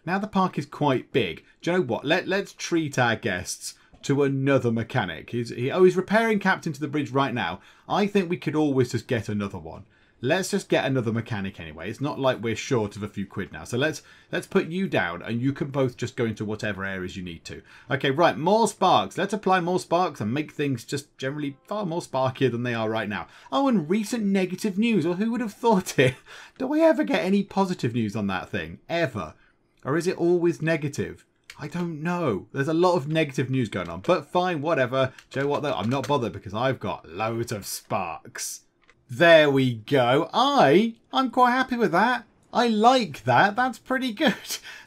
Now the park is quite big. Do you know what? Let's treat our guests to another mechanic. He's repairing Captain to the bridge right now. I think we could always just get another one. Let's just get another mechanic anyway. It's not like we're short of a few quid now. So let's put you down and you can both just go into whatever areas you need to. Okay, right. More sparks. Let's apply more sparks and make things just generally far more sparkier than they are right now. Oh, and recent negative news. Well, who would have thought it? Do we ever get any positive news on that thing? Ever? Or is it always negative? I don't know. There's a lot of negative news going on. But fine, whatever. Do you know what though? I'm not bothered because I've got loads of sparks. There we go. I'm quite happy with that. I like that. That's pretty good.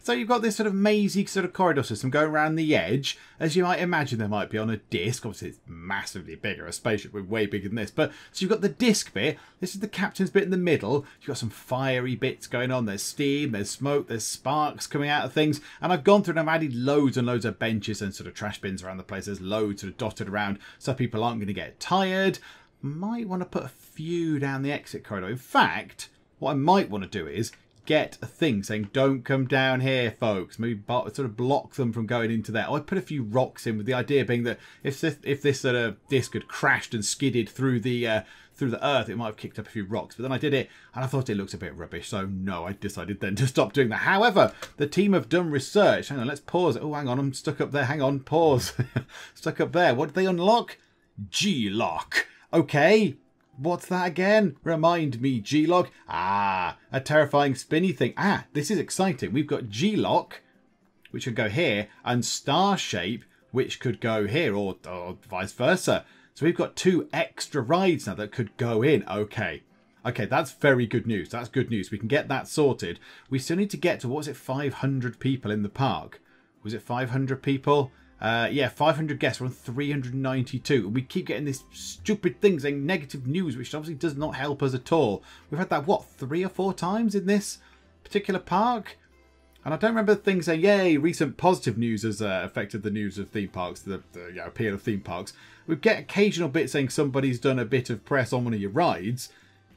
So you've got this sort of mazy sort of corridor system going around the edge. As you might imagine, there might be on a disc. Obviously, it's massively bigger. A spaceship would be way bigger than this. But so you've got the disc bit. This is the captain's bit in the middle. You've got some fiery bits going on. There's steam, there's smoke, there's sparks coming out of things. And I've gone through and I've added loads and loads of benches and sort of trash bins around the place. There's loads sort of dotted around so people aren't going to get tired. Might want to put a few down the exit corridor. In fact, what I might want to do is get a thing saying don't come down here, folks. Maybe sort of block them from going into there. I put a few rocks in with the idea being that if this sort of disc had crashed and skidded through the earth, it might have kicked up a few rocks. But then I did it and I thought it looked a bit rubbish. So no, I decided then to stop doing that. However, the team have done research. Hang on, let's pause. Oh, hang on, I'm stuck up there. Hang on, pause. Stuck up there. What did they unlock? G-lock. Okay, what's that again? Remind me, G-lock. Ah, a terrifying spinny thing. Ah, this is exciting. We've got G-lock, which could go here, and star shape, which could go here, or vice versa. So we've got 2 extra rides now that could go in. Okay, that's very good news. That's good news. We can get that sorted. We still need to get to, what was it, 500 people in the park? Was it 500 people? Yeah, 500 guests. We're on 392. We keep getting this stupid thing saying negative news, which obviously does not help us at all. We've had that, what, 3 or 4 times in this particular park? And I don't remember things saying, yay, recent positive news has affected the news of theme parks, the appeal of theme parks. We get occasional bits saying somebody's done a bit of press on one of your rides,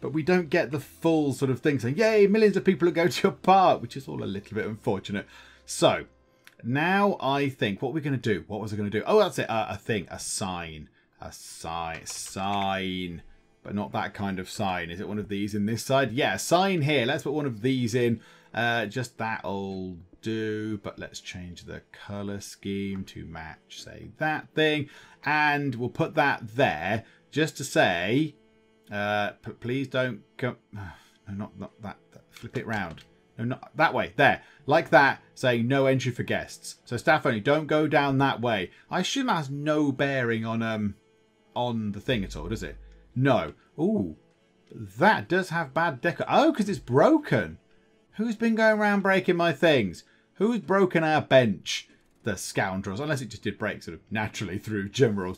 but we don't get the full sort of thing saying, yay, millions of people are going to your park, which is all a little bit unfortunate. So, now I think, what we're going to do, what was I going to do? Oh, that's it, a thing, a sign, sign, but not that kind of sign. Is it one of these in this side? Yeah, sign here. Let's put one of these in. Just that'll do, but let's change the color scheme to match, say, that thing. And we'll put that there just to say, please don't come, no, not that, flip it round. No, not that way. There. Like that, saying no entry for guests. So staff only, don't go down that way. I assume that has no bearing on the thing at all, does it? No. Ooh. That does have bad decor. Oh, because it's broken. Who's been going around breaking my things? Who's broken our bench? The scoundrels. Unless it just did break sort of naturally through general,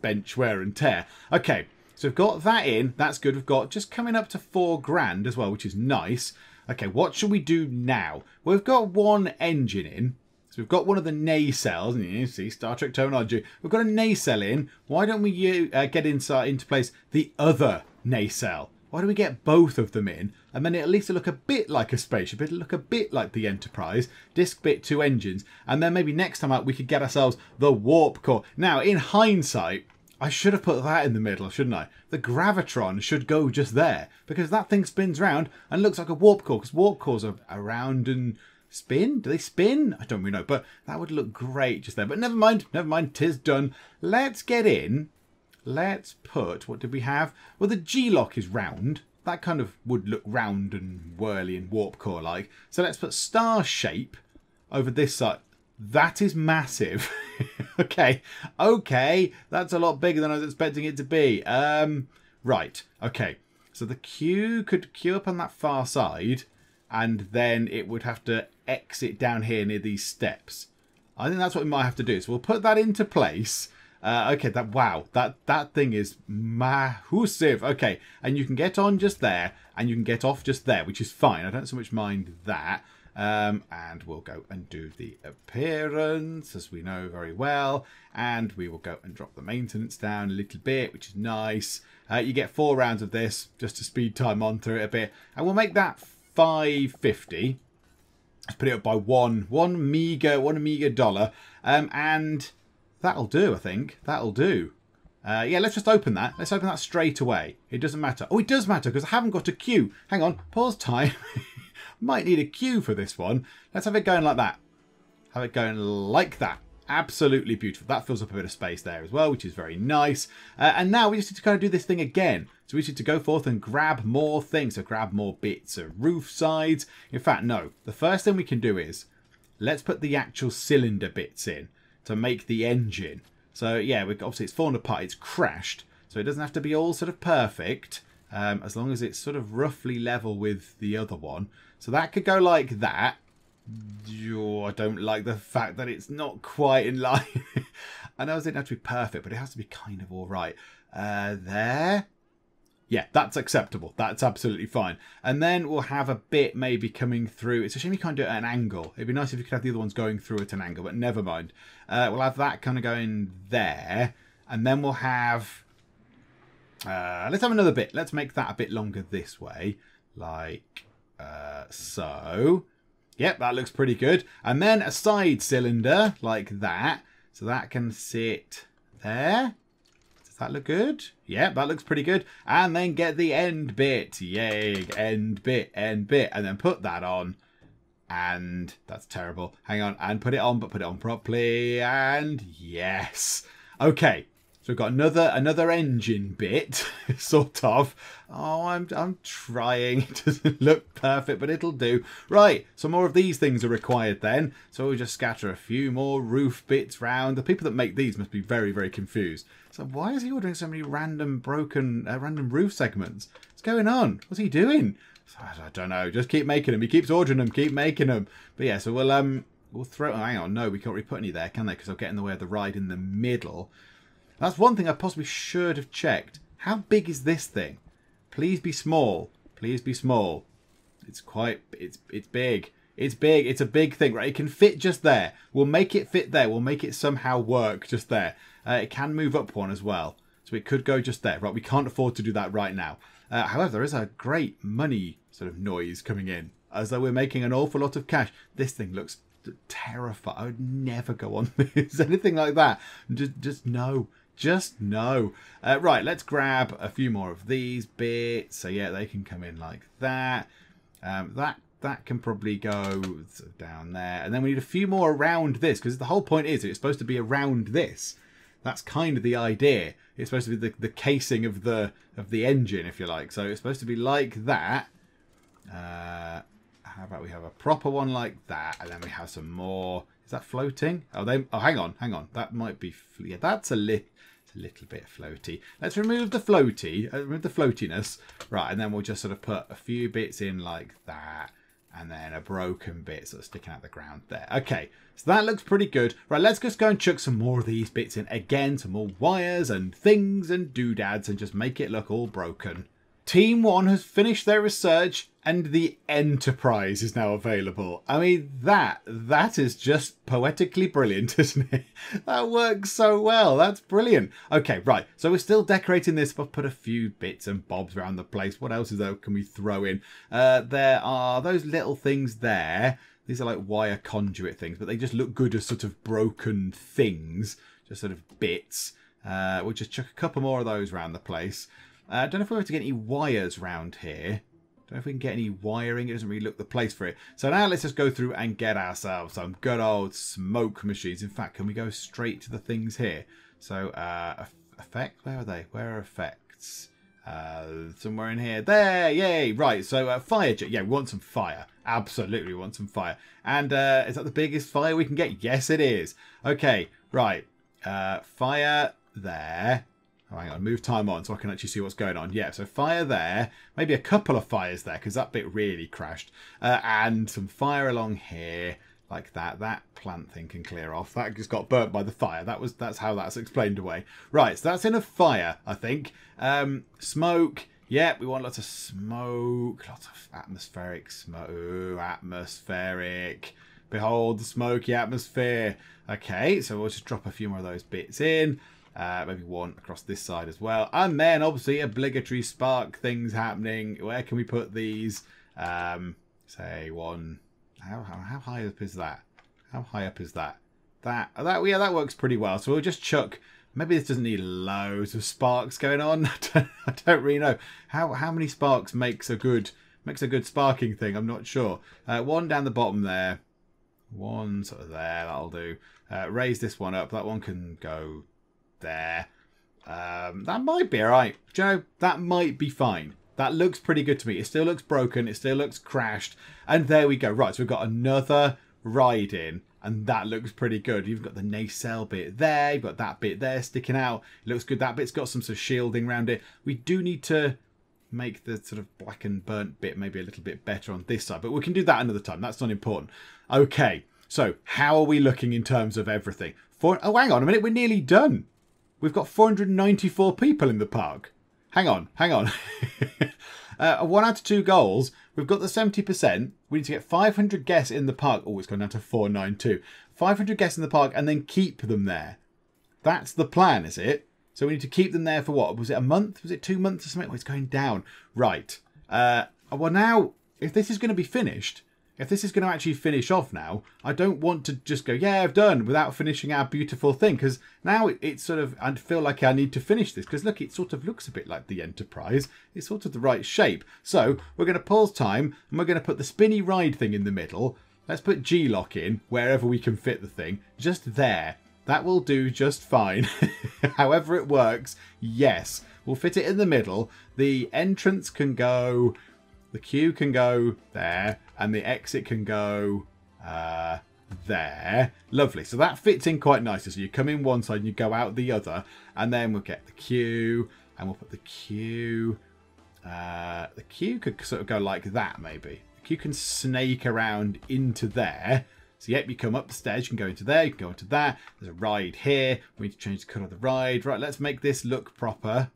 bench wear and tear. Okay. So we've got that in. That's good. We've got just coming up to $4,000 as well, which is nice. Okay, what should we do now? Well, we've got one engine in. So we've got one of the nacelles. And you see, Star Trek terminology. We've got a nacelle in. Why don't we get into place the other nacelle? Why don't we get both of them in? And then at least it'll look a bit like a spaceship. It'll look a bit like the Enterprise. Disc bit, 2 engines. And then maybe next time out we could get ourselves the warp core. Now, in hindsight, I should have put that in the middle, shouldn't I? The gravitron should go just there, because that thing spins round and looks like a warp core, because warp cores are around and spin. Do they spin? I don't really know, but that would look great just there. But never mind, 'tis done. Let's get in. Let's put, what did we have? Well, the G-lock is round. That kind of would look round and whirly and warp core like. So let's put star shape over this side. That is massive. Okay, that's a lot bigger than I was expecting it to be. Right, okay. So the queue could queue up on that far side, and then it would have to exit down here near these steps. I think that's what we might have to do. So we'll put that into place. Okay, wow, that thing is massive. Okay, and you can get on just there, and you can get off just there, which is fine. I don't so much mind that. And we'll go and do the appearance, as we know very well. And we will go and drop the maintenance down a little bit, which is nice. You get 4 rounds of this, just to speed time on through it a bit. And we'll make that 550. Let's put it up by one meager dollar. And that'll do, I think. That'll do. Yeah, let's just open that. Let's open that straight away. It doesn't matter. Oh, it does matter, because I haven't got a queue. Hang on, pause time. Might need a queue for this one. Let's have it going like that. Have it going like that. Absolutely beautiful. That fills up a bit of space there as well, which is very nice. And now we just need to kind of do this thing again. So we need to go forth and grab more things. So grab more bits of roof sides. In fact, no. The first thing we can do is, let's put the actual cylinder bits in to make the engine. So yeah, obviously it's fallen apart. It's crashed. So it doesn't have to be all sort of perfect. As long as it's sort of roughly level with the other one. So that could go like that. Oh, I don't like the fact that it's not quite in line. I know it doesn't have to be perfect, but it has to be kind of all right. There. Yeah, that's acceptable. That's absolutely fine. And then we'll have a bit maybe coming through. It's a shame you can't do it at an angle. It'd be nice if you could have the other ones going through at an angle, but never mind. We'll have that kind of going there. And then we'll have... let's have another bit. Let's make that a bit longer this way. Like so. Yep, that looks pretty good. And then a side cylinder like that. So that can sit there. Does that look good? Yep, that looks pretty good. And then get the end bit. Yay, end bit. And then put that on. And that's terrible. Hang on. And put it on, but put it on properly. And yes. Okay. So we've got another engine bit, sort of. Oh, I'm trying. It doesn't look perfect, but it'll do. Right, so more of these things are required then. So we'll just scatter a few more roof bits round. The people that make these must be very, very confused. So why is he ordering so many random broken, random roof segments? What's going on? What's he doing? I don't know. Just keep making them. He keeps ordering them. Keep making them. But yeah, so we'll throw. Oh, hang on, no, we can't really put any there, can they? Because they'll get in the way of the ride in the middle. That's one thing I possibly should have checked. How big is this thing? Please be small. Please be small. It's big. It's big. It's a big thing, right? It can fit just there. We'll make it fit there. We'll make it somehow work just there. It can move up one as well. So it could go just there. Right, we can't afford to do that right now. However, there is a great money sort of noise coming in. As though we're making an awful lot of cash. This thing looks terrifying. I would never go on this. Anything like that. Just no. Just no. Right, let's grab a few more of these bits. So yeah, they can come in like that. That can probably go down there. And then we need a few more around this, because the whole point is it's supposed to be around this. That's kind of the idea. It's supposed to be the casing of the engine, if you like. So it's supposed to be like that. How about we have a proper one like that, and then we have some more. Is that floating? Oh, hang on. That might be. Yeah, that's a little bit floaty. Let's remove the remove the floatiness. Right, and then we'll just sort of put a few bits in like that, and then a broken bit sort of sticking out the ground there. Okay, so that looks pretty good. Right, let's just go and chuck some more of these bits in again, some more wires and things and doodads, and just make it look all broken. Team 1 has finished their research and the Enterprise is now available. I mean, that is just poetically brilliant, isn't it? That works so well. That's brilliant. Okay, right. So we're still decorating this. I've put a few bits and bobs around the place. What else is there can we throw in? There are those little things there. These are like wire conduit things, but they just look good as sort of broken things. Just sort of bits. We'll just chuck a couple more of those around the place. I don't know if we're going to get any wires around here. Don't know if we can get any wiring. It doesn't really look the place for it. So now let's just go through and get ourselves some good old smoke machines. In fact, can we go straight to the things here? So, effect, where are they? Where are effects? Somewhere in here. There, yay. Right, so fire jet. Yeah, we want some fire. Absolutely, we want some fire. And is that the biggest fire we can get? Yes, it is. Okay, right. Fire there. Oh, hang on, move time on so I can actually see what's going on. Yeah, so fire there. Maybe a couple of fires there because that bit really crashed. And some fire along here like that. That plant thing can clear off. That just got burnt by the fire. That's how that's explained away. Right, so that's enough fire, I think. Smoke. Yeah, we want lots of smoke. Lots of atmospheric smoke. Ooh, atmospheric. Behold the smoky atmosphere. Okay, so we'll just drop a few more of those bits in. Maybe one across this side as well. And then, obviously, obligatory spark things happening. Where can we put these? Say one. How high up is that? How high up is that? Yeah, that works pretty well. So we'll just chuck. Maybe this doesn't need loads of sparks going on. I don't really know. How many sparks makes a good sparking thing? I'm not sure. One down the bottom there. One sort of there. That'll do. Raise this one up. That one can go there. That might be alright. Do you know, that might be fine. That looks pretty good to me. It still looks broken. It still looks crashed. And there we go. Right, so we've got another ride in. And that looks pretty good. You've got the nacelle bit there. You've got that bit there sticking out. It looks good. That bit's got some sort of shielding around it. We do need to make the sort of black and burnt bit maybe a little bit better on this side. But we can do that another time. That's not important. Okay, so how are we looking in terms of everything? Oh, hang on a minute. We're nearly done. We've got 494 people in the park. Hang on. 1 out of 2 goals. We've got the 70%. We need to get 500 guests in the park. Oh, it's gone down to 492. 500 guests in the park and then keep them there. That's the plan, is it? So we need to keep them there for what? Was it a month? Was it 2 months or something? Oh, it's going down. Right. Well, now, if this is going to be finished, if this is going to actually finish off now, I don't want to just go, yeah, I've done, without finishing our beautiful thing. Because now it's sort of, I feel like I need to finish this. Because look, it sort of looks a bit like the Enterprise. It's sort of the right shape. So we're going to pause time and we're going to put the spinny ride thing in the middle. Let's put G-lock in wherever we can fit the thing. Just there. That will do just fine. However it works, yes. We'll fit it in the middle. The entrance can go... The queue can go there, and the exit can go there. Lovely. So that fits in quite nicely. So you come in one side and you go out the other, and then we'll get the queue, and we'll put the queue. The queue could sort of go like that, maybe. The queue can snake around into there. So yep, you come up the stairs, you can go into there, you can go into that. There's a ride here. We need to change the colour of the ride. Right, let's make this look proper.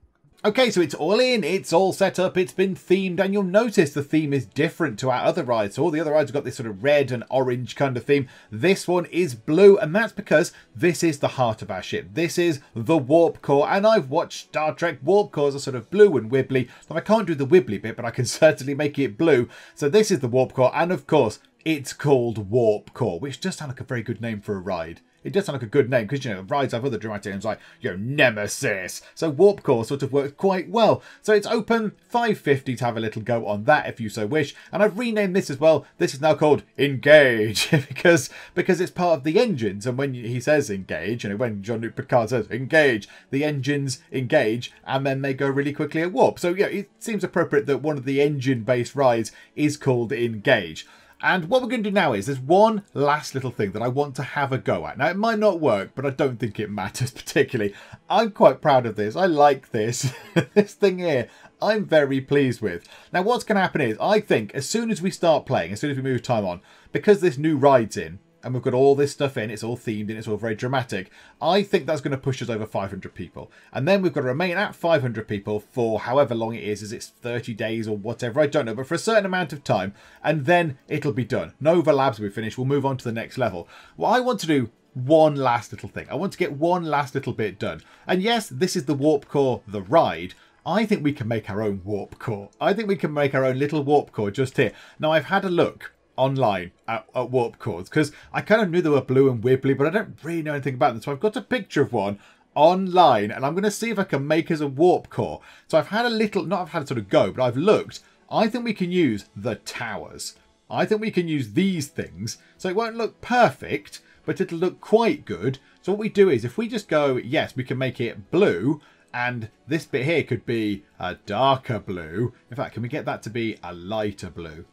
Okay, so it's all in, it's all set up, it's been themed, and you'll notice the theme is different to our other rides. So all the other rides have got this sort of red and orange kind of theme. This one is blue, and that's because this is the heart of our ship. This is the warp core, and I've watched Star Trek. Warp cores are sort of blue and wibbly. Now, I can't do the wibbly bit, but I can certainly make it blue. So this is the warp core, and of course, it's called Warp Core, which does sound like a very good name for a ride. It does sound like a good name because, you know, rides have other dramatic names like, you know, Nemesis. So Warp Core sort of works quite well. So it's open, $5.50 to have a little go on that if you so wish. And I've renamed this as well. This is now called Engage because it's part of the engines. And when he says engage, you know, when Jean-Luc Picard says engage, the engines engage and then they go really quickly at warp. So, yeah, it seems appropriate that one of the engine-based rides is called Engage. And what we're going to do now is there's one last little thing that I want to have a go at. Now, it might not work, but I don't think it matters particularly. I'm quite proud of this. I like this. This thing here, I'm very pleased with. Now, what's going to happen is, I think, as soon as we start playing, as soon as we move time on, because this new ride's in, and we've got all this stuff in, it's all themed and it's all very dramatic, I think that's going to push us over 500 people. And then we've got to remain at 500 people for however long it is it's 30 days or whatever, I don't know, but for a certain amount of time, and then it'll be done. Nova Labs will be finished, we'll move on to the next level. Well, I want to do one last little thing. I want to get one last little bit done. And yes, this is the Warp Core, the ride. I think we can make our own Warp Core. I think we can make our own little Warp Core just here. Now, I've had a look online at warp cores because I kind of knew they were blue and wibbly, but I don't really know anything about them. So I've got a picture of one online and I'm going to see if I can make as a warp core. So I've had a little, not I've had a sort of go, but I've looked. I think we can use the towers. I think we can use these things. So it won't look perfect, but it'll look quite good. So what we do is if we just go, yes, we can make it blue. And this bit here could be a darker blue. In fact, can we get that to be a lighter blue?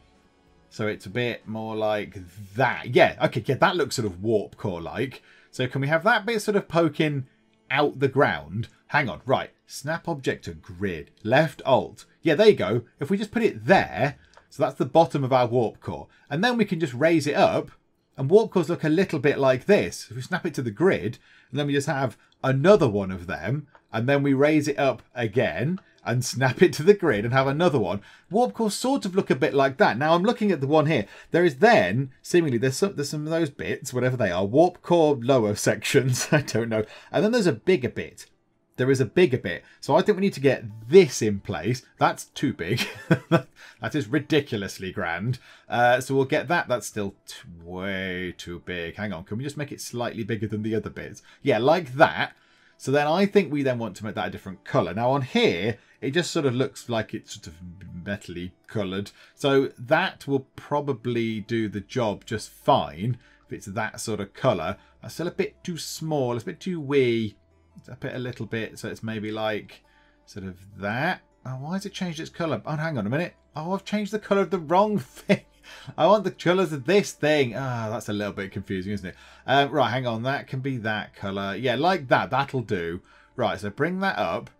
So it's a bit more like that. Yeah, okay, yeah, that looks sort of warp core like. So can we have that bit sort of poking out the ground? Hang on, right. Snap object to grid. Left Alt. Yeah, there you go. If we just put it there, so that's the bottom of our warp core. And then we can just raise it up. And warp cores look a little bit like this. If we snap it to the grid, and then we just have another one of them. And then we raise it up again and snap it to the grid and have another one. Warp cores sort of look a bit like that. Now I'm looking at the one here. There is then, seemingly, there's some of those bits, whatever they are. Warp core lower sections. I don't know. And then there's a bigger bit. There is a bigger bit. So I think we need to get this in place. That's too big. That is ridiculously grand. So we'll get that. That's still way too big. Hang on. Can we just make it slightly bigger than the other bits? Yeah, like that. So then I think we then want to make that a different colour. Now on here, it just sort of looks like it's sort of metally coloured. So that will probably do the job just fine if it's that sort of colour. That's still a bit too small. It's a bit too wee. Up it a little bit, so it's maybe like sort of that. Oh, why has it changed its colour? Oh, hang on a minute. Oh, I've changed the colour of the wrong thing. I want the colours of this thing. Ah, that's a little bit confusing, isn't it? Right, hang on. That can be that colour. Yeah, like that. That'll do. Right, so bring that up.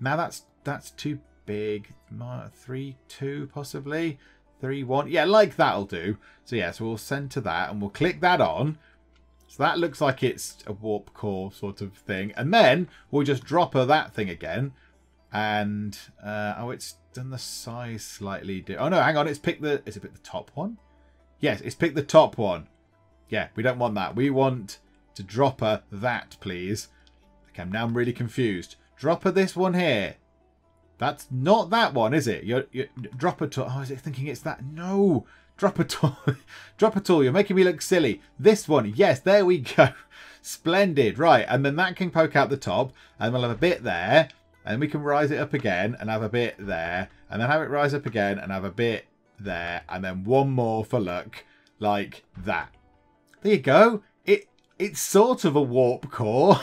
Now that's too big. 3, 2, possibly. 3, 1. Yeah, like that'll do. So yeah, so we'll center that and we'll click that on. So that looks like it's a warp core sort of thing. And then we'll just drop her that thing again. And, oh, it's done the size slightly. Oh, no, hang on. It's picked the, is it picked the top one? Yes, it's picked the top one. Yeah, we don't want that. We want to drop her that, please. Okay, now I'm really confused. Drop her this one here. That's not that one, is it? You drop her to, oh, is it thinking it's that? No. Drop a tool. Drop a tool. You're making me look silly. This one. Yes, there we go. Splendid. Right. And then that can poke out the top. And we'll have a bit there. And we can rise it up again and have a bit there. And then have it rise up again and have a bit there. And then one more for luck. Like that. There you go. It's sort of a warp core.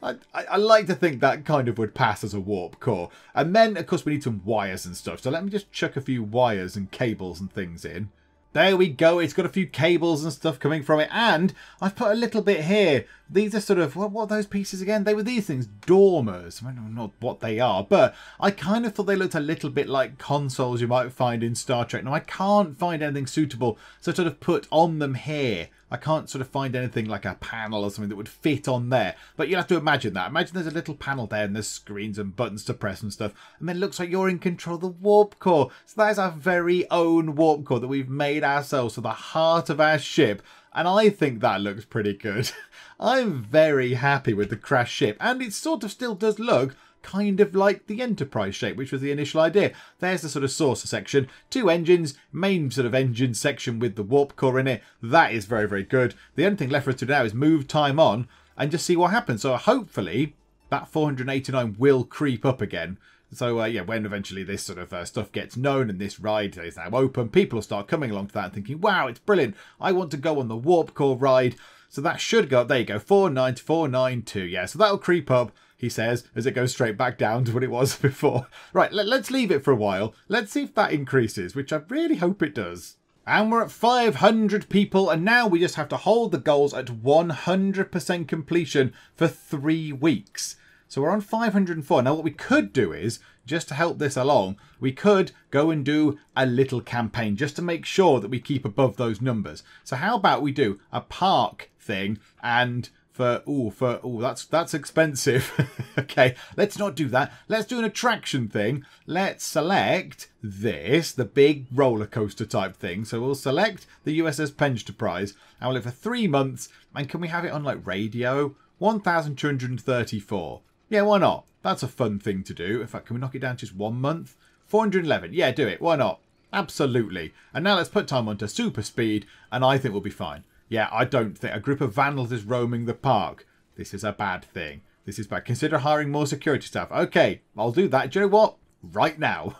I like to think that kind of would pass as a warp core. And then, of course, we need some wires and stuff. So let me just chuck a few wires and cables and things in. There we go. It's got a few cables and stuff coming from it. And I've put a little bit here. These are sort of, what are those pieces again? They were these things, dormers. I don't know what they are, but I kind of thought they looked a little bit like consoles you might find in Star Trek. Now, I can't find anything suitable, so I sort of put on them here. I can't sort of find anything like a panel or something that would fit on there. But you'll have to imagine that. Imagine there's a little panel there and there's screens and buttons to press and stuff. And then it looks like you're in control of the warp core. So that is our very own warp core that we've made ourselves for the heart of our ship. And I think that looks pretty good. I'm very happy with the crash ship. And it sort of still does look kind of like the Enterprise shape, which was the initial idea. There's the sort of saucer section, 2 engines, main sort of engine section with the warp core in it. That is very, very good. The only thing left for us to do now is move time on and just see what happens. So hopefully that 489 will creep up again. So yeah, when eventually this sort of stuff gets known and this ride is now open, people will start coming along to that and thinking, wow, it's brilliant. I want to go on the warp core ride. So that should go up. There you go, 490, 492. Yeah, so that'll creep up, he says, as it goes straight back down to what it was before. Right, let's leave it for a while. Let's see if that increases, which I really hope it does. And we're at 500 people, and now we just have to hold the goals at 100% completion for 3 weeks. So we're on 504. Now what we could do is, just to help this along, we could go and do a little campaign just to make sure that we keep above those numbers. So how about we do a park thing and that's expensive. Okay, let's not do that. Let's do an attraction thing. Let's select this, the big roller coaster type thing. So we'll select the USS Enterprise and we'll live for 3 months. And can we have it on like radio? 1,234. Yeah, why not? That's a fun thing to do. In fact, can we knock it down to just 1 month? 411. Yeah, do it. Why not? Absolutely. And now let's put time onto super speed and I think we'll be fine. Yeah, I don't think a group of vandals is roaming the park. This is a bad thing. This is bad. Consider hiring more security staff. Okay, I'll do that. Do you know what? Right now.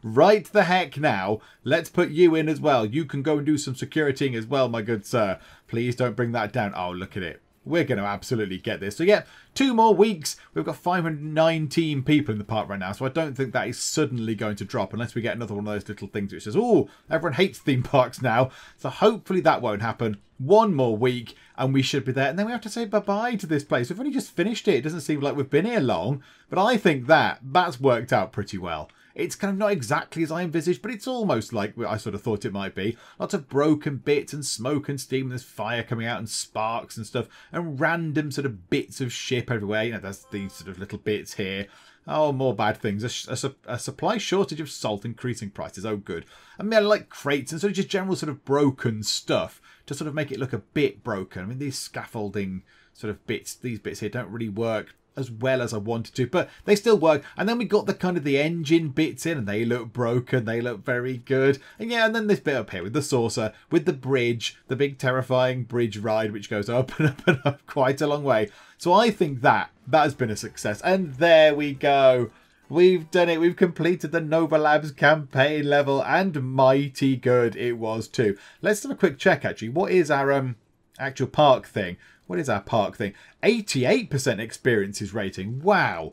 Right the heck now. Let's put you in as well. You can go and do some securitying as well, my good sir. Please don't bring that down. Oh, look at it. We're going to absolutely get this. So yeah, 2 more weeks. We've got 519 people in the park right now. So I don't think that is suddenly going to drop unless we get another one of those little things which says, oh, everyone hates theme parks now. So hopefully that won't happen. 1 more week and we should be there. And then we have to say bye-bye to this place. We've only just finished it. It doesn't seem like we've been here long. But I think that's worked out pretty well. It's kind of not exactly as I envisaged, but it's almost like I sort of thought it might be. Lots of broken bits and smoke and steam. There's fire coming out and sparks and stuff. And random sort of bits of ship everywhere. You know, there's these sort of little bits here. Oh, more bad things. A supply shortage of salt, increasing prices. Oh, good. And then like crates and sort of just general sort of broken stuff to sort of make it look a bit broken. I mean, these scaffolding sort of bits, these bits here don't really work as well as I wanted to, but they still work. And then we got the kind of the engine bits in and they look broken, they look very good. And yeah, and then this bit up here with the saucer, with the bridge, the big terrifying bridge ride which goes up and up and up quite a long way. So I think that has been a success. And there we go. We've done it. We've completed the Nova Labs campaign level, and mighty good it was too. Let's have a quick check actually. What is our actual park thing? What is our park thing? 88% experiences rating. Wow.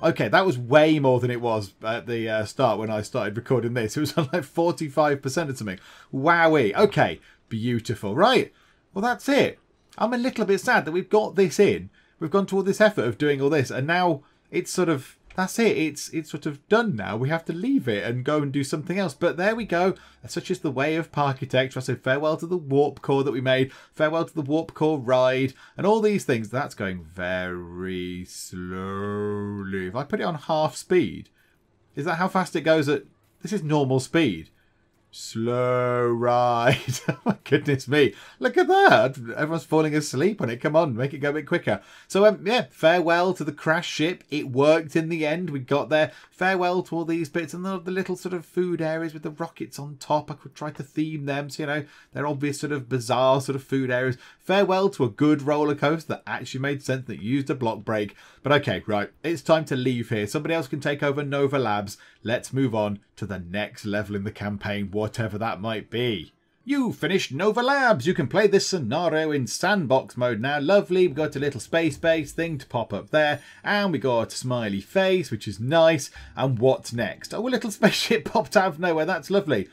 Okay, that was way more than it was at the start when I started recording this. It was on like 45% or something. Wowee. Okay, beautiful. Right. Well, that's it. I'm a little bit sad that we've got this in. We've gone to all this effort of doing all this, and now it's sort of... That's it. It's sort of done now. We have to leave it and go and do something else. But there we go. Such is the way of Parkitect. I say farewell to the warp core that we made. Farewell to the warp core ride. And all these things. That's going very slowly. If I put it on half speed, is that how fast it goes at... This is normal speed. Slow ride. Oh my goodness me. Look at that. Everyone's falling asleep on it. Come on, make it go a bit quicker. So, yeah, farewell to the crash ship. It worked in the end. We got there. Farewell to all these bits and the little sort of food areas with the rockets on top. I could try to theme them. So, you know, they're obvious sort of bizarre sort of food areas. Farewell to a good roller coaster that actually made sense, that used a block brake. But okay, right. It's time to leave here. Somebody else can take over Nova Labs. Let's move on to the next level in the campaign, whatever that might be. You finished Nova Labs. You can play this scenario in sandbox mode now. Lovely. We've got a little space base thing to pop up there. And we got a smiley face, which is nice. And what's next? Oh, a little spaceship popped out of nowhere. That's lovely.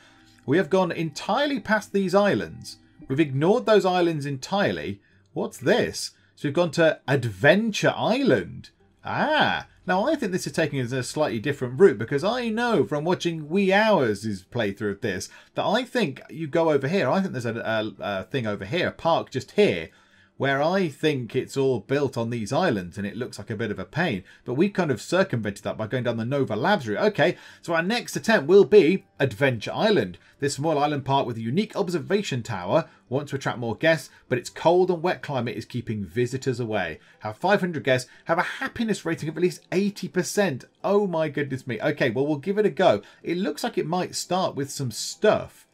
We have gone entirely past these islands. We've ignored those islands entirely. What's this? So we've gone to Adventure Island. Ah, now I think this is taking us a slightly different route, because I know from watching Wee Hours' playthrough of this that I think you go over here. I think there's a thing over here, a park just here, where I think it's all built on these islands and it looks like a bit of a pain. But we kind of circumvented that by going down the Nova Labs route. Okay, so our next attempt will be Adventure Island. This small island park with a unique observation tower wants to attract more guests, but its cold and wet climate is keeping visitors away. Have 500 guests, have a happiness rating of at least 80%. Oh my goodness me. Okay, well, we'll give it a go. It looks like it might start with some stuff.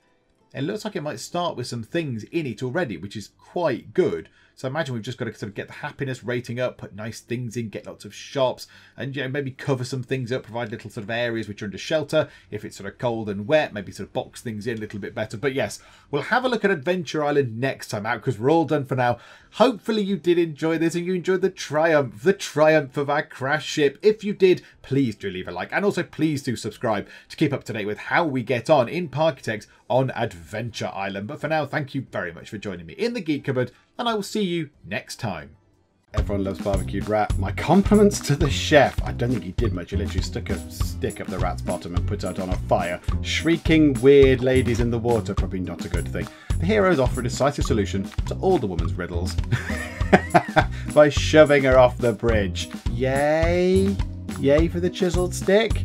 It looks like it might start with some things in it already, which is quite good. So imagine we've just got to sort of get the happiness rating up, put nice things in, get lots of shops, and, you know, maybe cover some things up, provide little sort of areas which are under shelter. If it's sort of cold and wet, maybe sort of box things in a little bit better. But yes, we'll have a look at Adventure Island next time out, because we're all done for now. Hopefully you did enjoy this and you enjoyed the triumph of our crash ship. If you did, please do leave a like, and also please do subscribe to keep up to date with how we get on in Parkitect on Adventure Island. But for now, thank you very much for joining me in the Geek Cupboard, and I will see you next time. Everyone loves barbecued rat. My compliments to the chef. I don't think he did much. He literally stuck a stick up the rat's bottom and put it on a fire. Shrieking weird ladies in the water, probably not a good thing. The heroes offer a decisive solution to all the woman's riddles by shoving her off the bridge. Yay! Yay for the chiseled stick.